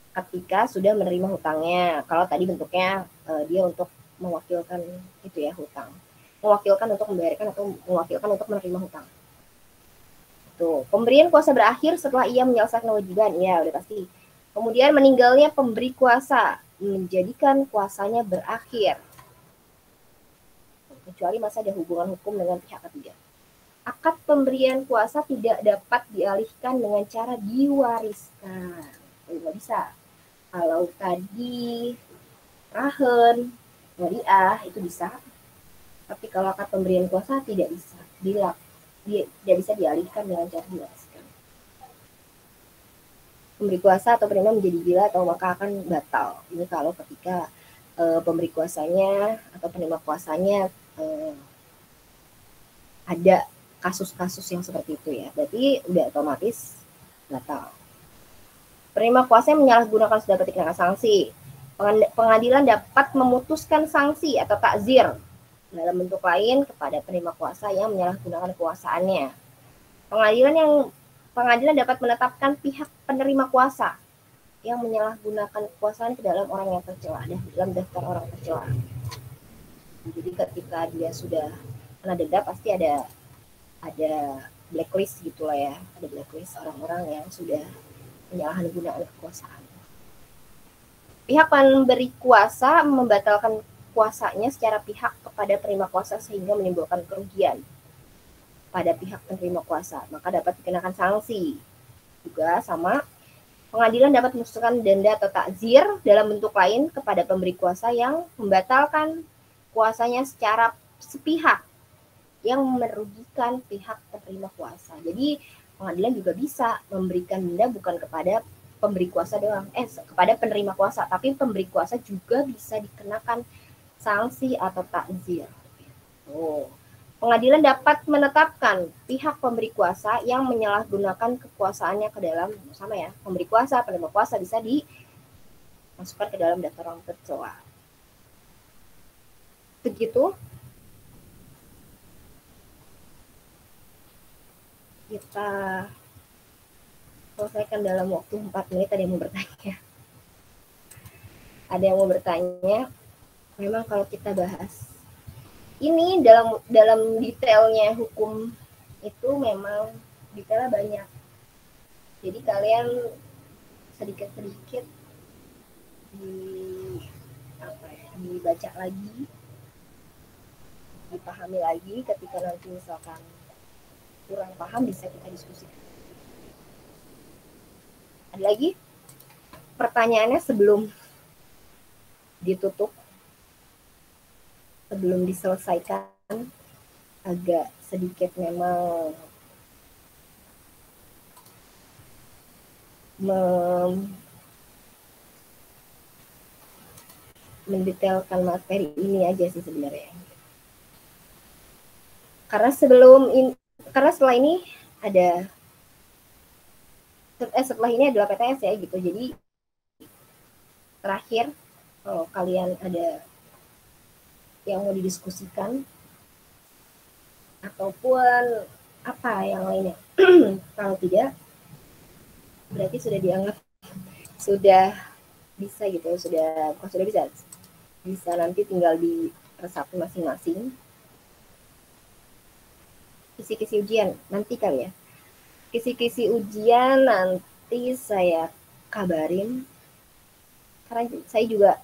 ketika sudah menerima hutangnya. Kalau tadi bentuknya dia untuk mewakilkan itu ya, hutang. Mewakilkan untuk membayarkan atau mewakilkan untuk menerima hutang. Tuh, pemberian kuasa berakhir setelah ia menyelesaikan kewajiban. Ya, udah pasti. Kemudian meninggalnya pemberi kuasa menjadikan kuasanya berakhir. Kecuali masa ada hubungan hukum dengan pihak ketiga. Akad pemberian kuasa tidak dapat dialihkan dengan cara diwariskan. Nggak bisa. Kalau tadi rahen, waliah itu bisa. Tapi kalau akad pemberian kuasa tidak bisa. Tidak bisa dialihkan dengan cara diwariskan. Pemberi kuasa atau penerima menjadi gila atau maka akan batal. Ini kalau ketika pemberi kuasanya atau penerima kuasanya ada kasus-kasus yang seperti itu ya. Berarti udah otomatis batal. Penerima kuasa yang menyalahgunakan sudah dapat dikenakan sanksi. Pengadilan dapat memutuskan sanksi atau takzir dalam bentuk lain kepada penerima kuasa yang menyalahgunakan kekuasaannya. Pengadilan dapat menetapkan pihak penerima kuasa yang menyalahgunakan kekuasaan ke dalam orang yang tercela, dalam daftar orang tercela. Jadi ketika dia sudah kena denda pasti ada blacklist gitulah ya, ada blacklist orang-orang yang sudah menyalahgunakan kekuasaan. Pihak pemberi kuasa membatalkan kuasanya secara pihak kepada penerima kuasa sehingga menimbulkan kerugian pada pihak penerima kuasa, maka dapat dikenakan sanksi. Juga sama, pengadilan dapat memutuskan denda atau takzir dalam bentuk lain kepada pemberi kuasa yang membatalkan kuasanya secara sepihak yang merugikan pihak penerima kuasa. Jadi pengadilan juga bisa memberikan denda bukan kepada pemberi kuasa doang, kepada penerima kuasa, tapi pemberi kuasa juga bisa dikenakan sanksi atau takzir. Pengadilan dapat menetapkan pihak pemberi kuasa yang menyalahgunakan kekuasaannya ke dalam, sama ya, pemberi kuasa, penerima kuasa bisa dimasukkan ke dalam daftar orang tercela. Begitu. Kita selesaikan dalam waktu 4 menit. Ada yang mau bertanya? Ada yang mau bertanya? Memang kalau kita bahas ini dalam detailnya hukum itu memang detailnya banyak. Jadi kalian sedikit-sedikit dibaca lagi, dipahami lagi. Ketika nanti misalkan kurang paham bisa kita diskusikan. Ada lagi pertanyaannya sebelum ditutup, sebelum diselesaikan? Agak sedikit memang mendetailkan materi ini aja sih sebenarnya. Karena setelah ini ada setelah ini adalah PTS ya gitu. Jadi terakhir kalau kalian ada yang mau didiskusikan ataupun apa yang lainnya, kalau tidak berarti sudah dianggap sudah bisa gitu, sudah bisa nanti tinggal diresapi masing-masing. Kisi-kisi ujian nanti kali ya. Kisi-kisi ujian nanti saya kabarin karena saya juga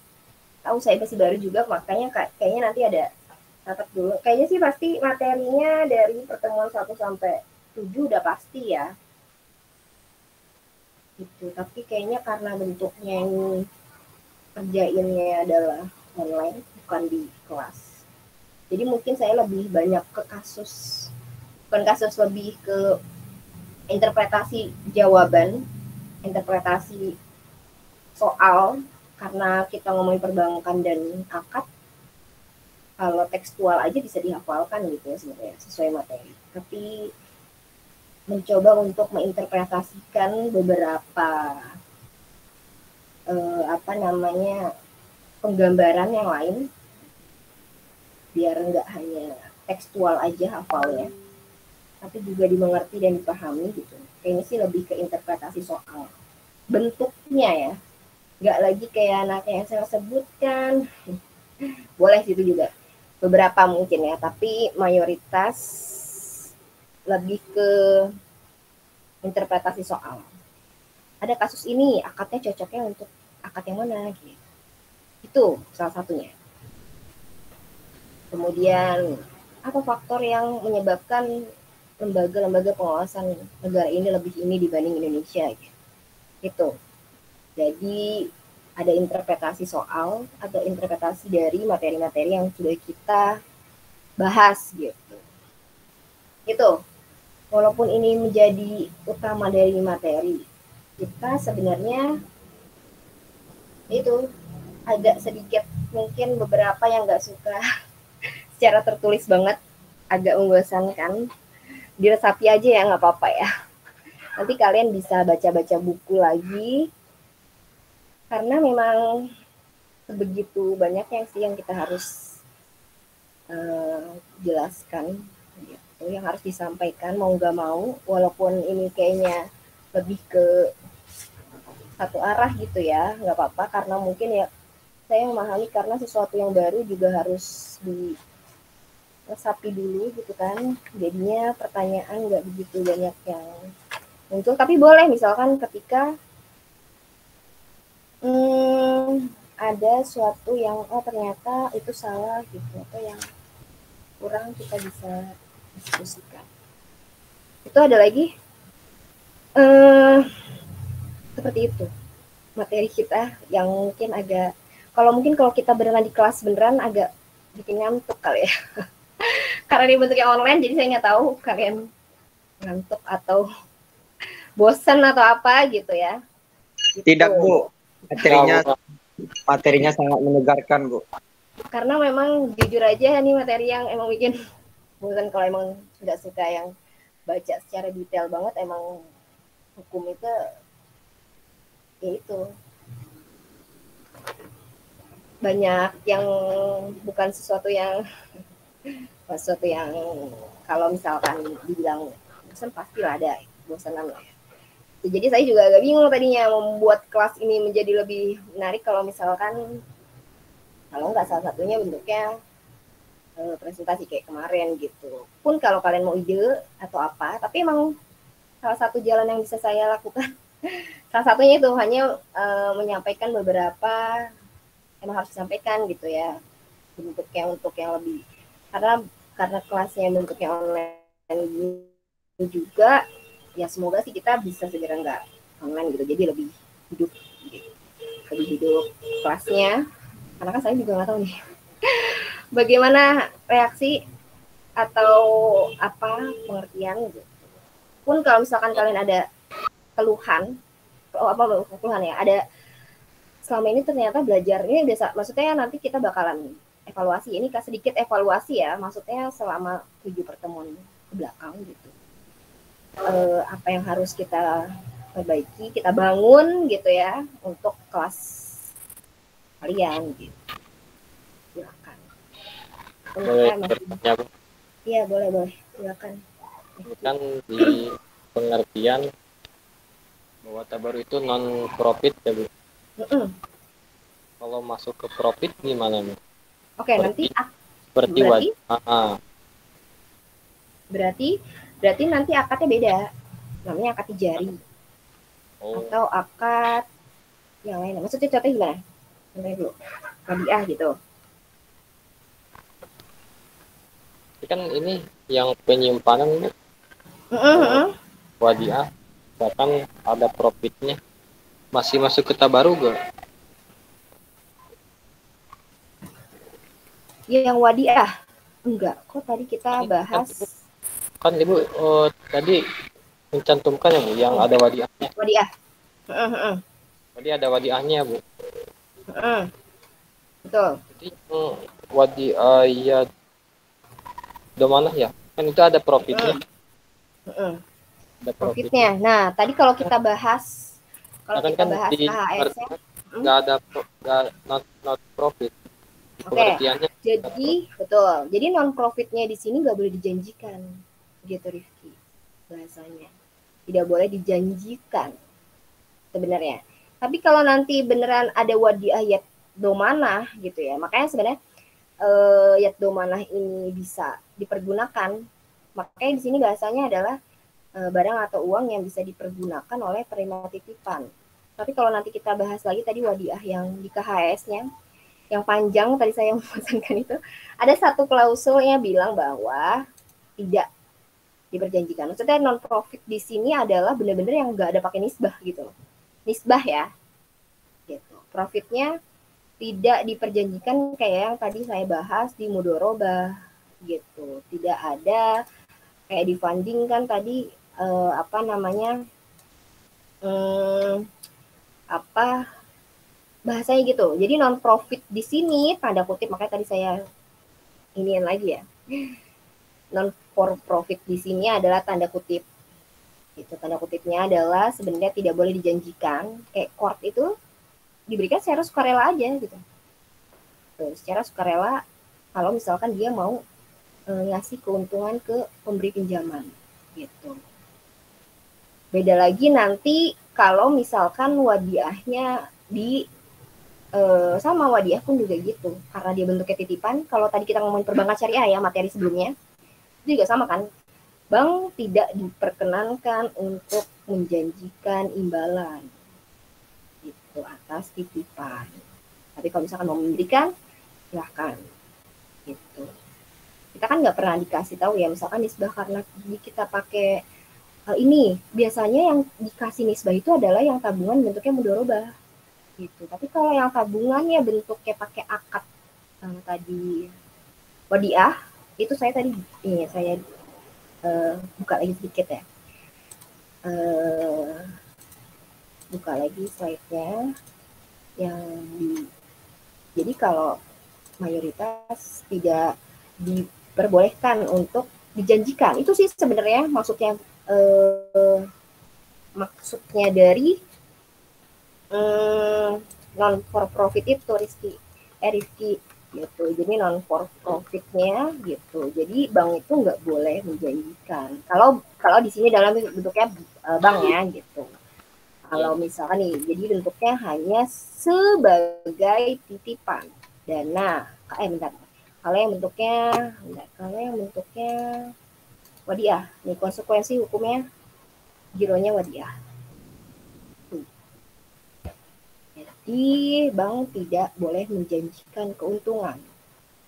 tahu saya masih baru juga, makanya kayaknya nanti ada catat dulu. Kayaknya sih pasti materinya dari pertemuan 1 sampai 7 udah pasti ya. Gitu. Tapi kayaknya karena bentuknya ini kerjainnya adalah online, bukan di kelas. Jadi mungkin saya lebih banyak ke kasus, bukan kasus, lebih ke interpretasi jawaban, interpretasi soal, karena kita ngomongin perbankan dan akad, kalau tekstual aja bisa dihafalkan gitu ya sebenarnya sesuai materi. Tapi mencoba untuk menginterpretasikan beberapa penggambaran yang lain biar nggak hanya tekstual aja hafalnya, tapi juga dimengerti dan dipahami gitu. Kayaknya sih lebih ke interpretasi soal bentuknya ya, nggak lagi kayak anaknya yang saya sebutkan. Boleh situ juga beberapa mungkin ya, tapi mayoritas lebih ke interpretasi soal. Ada kasus ini, akadnya cocoknya untuk akad yang mana gitu. Itu salah satunya. Kemudian apa faktor yang menyebabkan lembaga-lembaga pengawasan negara ini lebih ini dibanding Indonesia gitu. Jadi ada interpretasi soal, ada interpretasi dari materi-materi yang sudah kita bahas gitu. Gitu. Walaupun ini menjadi utama dari materi, kita sebenarnya itu agak sedikit mungkin beberapa yang nggak suka secara tertulis banget, agak membosankan, diresapi aja ya, nggak apa-apa ya. Nanti kalian bisa baca-baca buku lagi, karena memang sebegitu banyaknya sih yang kita harus jelaskan gitu, yang harus disampaikan mau nggak mau, walaupun ini kayaknya lebih ke satu arah gitu ya, nggak apa-apa, karena mungkin ya saya memahami karena sesuatu yang baru juga harus diresapi dulu gitu kan, jadinya pertanyaan nggak begitu banyak yang muncul. Tapi boleh misalkan ketika ada suatu yang ternyata itu salah gitu, atau yang kurang, kita bisa diskusikan. Itu ada lagi seperti itu materi kita yang mungkin agak, kalau kita beneran di kelas beneran agak bikin ngantuk kali ya. Karena ini bentuknya online, jadi saya nggak tahu kalian ngantuk atau bosan atau apa gitu ya. Gitu. Tidak Bu, materinya sangat menyegarkan Bu. Karena memang jujur aja nih materi yang emang bikin bosan kalau emang nggak suka yang baca secara detail banget. Emang hukum itu ya itu banyak yang bukan sesuatu yang kalau misalkan dibilang bosan pastilah ada bosanan lah ya. Jadi saya juga agak bingung tadinya membuat kelas ini menjadi lebih menarik kalau misalkan, kalau nggak salah satunya bentuknya presentasi kayak kemarin gitu. Pun kalau kalian mau ide atau apa, tapi emang salah satu jalan yang bisa saya lakukan, salah satunya itu hanya menyampaikan beberapa emang harus disampaikan gitu ya, bentuknya untuk yang lebih, karena kelasnya bentuknya online juga ya, semoga sih kita bisa segera nggak online gitu, jadi lebih hidup gitu. Lebih hidup kelasnya, karena kan saya juga nggak tahu nih bagaimana reaksi atau apa pengertian gitu. Pun kalau misalkan kalian ada keluhan, ya, ada selama ini ternyata belajar ini biasa, maksudnya nanti kita bakalan evaluasi, ini sedikit evaluasi ya, maksudnya selama 7 pertemuan ke belakang gitu, apa yang harus kita perbaiki, kita bangun gitu ya untuk kelas kalian gitu. Silakan. Boleh bertanya Bu? Iya boleh, silakan. Kan di pengertian bahwa tabaru itu non profit ya Bu. Kalau masuk ke profit gimana Bu? Oke, nanti seperti berarti nanti akadnya beda, namanya akad tijari atau akad yang lain. Maksudnya contohnya gimana? dulu wadiah gitu. Kan ini yang penyimpanan wadiah, bahkan ada profitnya, masih masuk ke tabarug gak? Yang wadiah enggak, kok tadi kita bahas kan Ibu tadi mencantumkan ya Bu yang ada wadiahnya. wadiah. Tadi ada wadiahnya Bu. Betul. Jadi wadiah ya domanah ya, kan itu ada profitnya. Ada Profitnya. Nah, tadi kalau kita bahas kan di KHS-nya, nggak ada not profit. Pengertiannya. Jadi betul. Jadi non profitnya di sini nggak boleh dijanjikan, gitu Rifki bahasanya. Tidak boleh dijanjikan sebenarnya. Tapi kalau nanti beneran ada wadiah yat domanah gitu ya, makanya sebenarnya yat domanah ini bisa dipergunakan. Makanya di sini bahasanya adalah barang atau uang yang bisa dipergunakan oleh penerima titipan. Tapi kalau nanti kita bahas lagi tadi wadiah yang di KHS-nya, yang panjang tadi saya memesankan itu, ada satu klausulnya bilang bahwa tidak diperjanjikan. Maksudnya non profit di sini adalah benar-benar yang nggak ada pakai nisbah gitu loh. Nisbah ya. Gitu. Profitnya tidak diperjanjikan kayak yang tadi saya bahas di mudorobah gitu. Tidak ada kayak di funding kan tadi apa namanya apa bahasanya gitu. Jadi non profit di sini tanda kutip, makanya tadi saya iniin lagi ya. Non for profit di sini adalah tanda kutip. Itu tanda kutipnya adalah sebenarnya tidak boleh dijanjikan. Kayak court itu diberikan secara sukarela aja gitu. Tuh, secara sukarela kalau misalkan dia mau ngasih keuntungan ke pemberi pinjaman gitu. Beda lagi nanti kalau misalkan wadiahnya di sama wadiah pun juga gitu, karena dia bentuknya titipan. Kalau tadi kita ngomongin perbankan syariah ya, materi sebelumnya itu juga sama kan, bank tidak diperkenankan untuk menjanjikan imbalan itu atas titipan. Tapi kalau misalkan mau memberikan, silahkan gitu. Kita kan nggak pernah dikasih tahu ya, misalkan nisbah karena kita pakai ini biasanya yang dikasih nisbah itu adalah yang tabungan bentuknya mudorobah gitu. Tapi kalau yang tabungannya bentuknya pakai akad yang tadi wadiah, itu saya tadi ini saya buka lagi sedikit ya. Buka lagi slide-nya yang jadi kalau mayoritas tidak diperbolehkan untuk dijanjikan. Itu sih sebenarnya maksudnya dari non for profit itu Rizky gitu. Jadi non for profitnya gitu. Jadi bank itu nggak boleh menjanjikan. Kalau di sini dalam bentuknya bank ya gitu. Kalau misalkan nih, jadi bentuknya hanya sebagai titipan dana. Bentar. Kalau yang bentuknya wadiah. Nih konsekuensi hukumnya gironya wadiah. Jadi bank tidak boleh menjanjikan keuntungan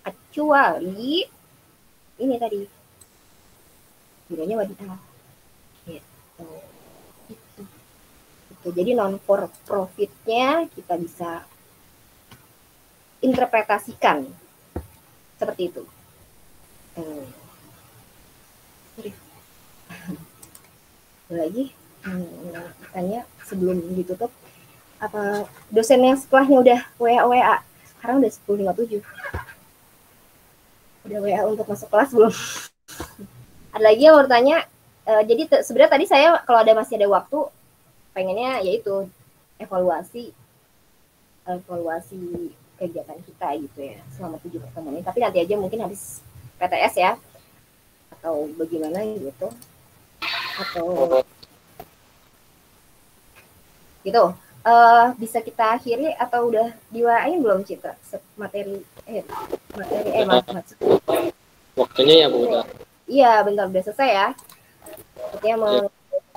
kecuali ini tadi gironya wadiah. Gitu. Jadi non for profitnya kita bisa interpretasikan seperti itu. Lagi tanya sebelum ditutup, apa dosen yang setelahnya udah WA sekarang udah 10.57 udah WA untuk masuk kelas belum? Ada lagi yang mau bertanya? Jadi sebenarnya tadi saya kalau masih ada waktu pengennya yaitu evaluasi kegiatan kita gitu ya selama 7 pertemuan ini. Tapi nanti aja mungkin habis PTS ya atau bagaimana gitu atau gitu. Bisa kita akhiri atau udah diwain belum Citra materi waktunya ya Bu udah. Iya bentar udah selesai ya. Sepertinya mau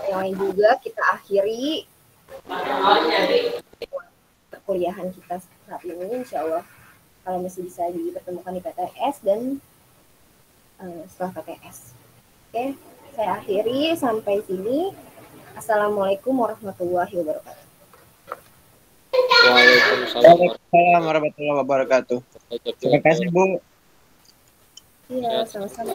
yang lain juga kita akhiri perkuliahan kita saat ini, insya Allah kalau masih bisa dipertemukan di PTS dan setelah PTS. Oke, saya akhiri sampai sini. Assalamualaikum warahmatullahi wabarakatuh. Waalaikumsalam warahmatullahi wabarakatuh. Terima kasih Bu. Iya, sama-sama.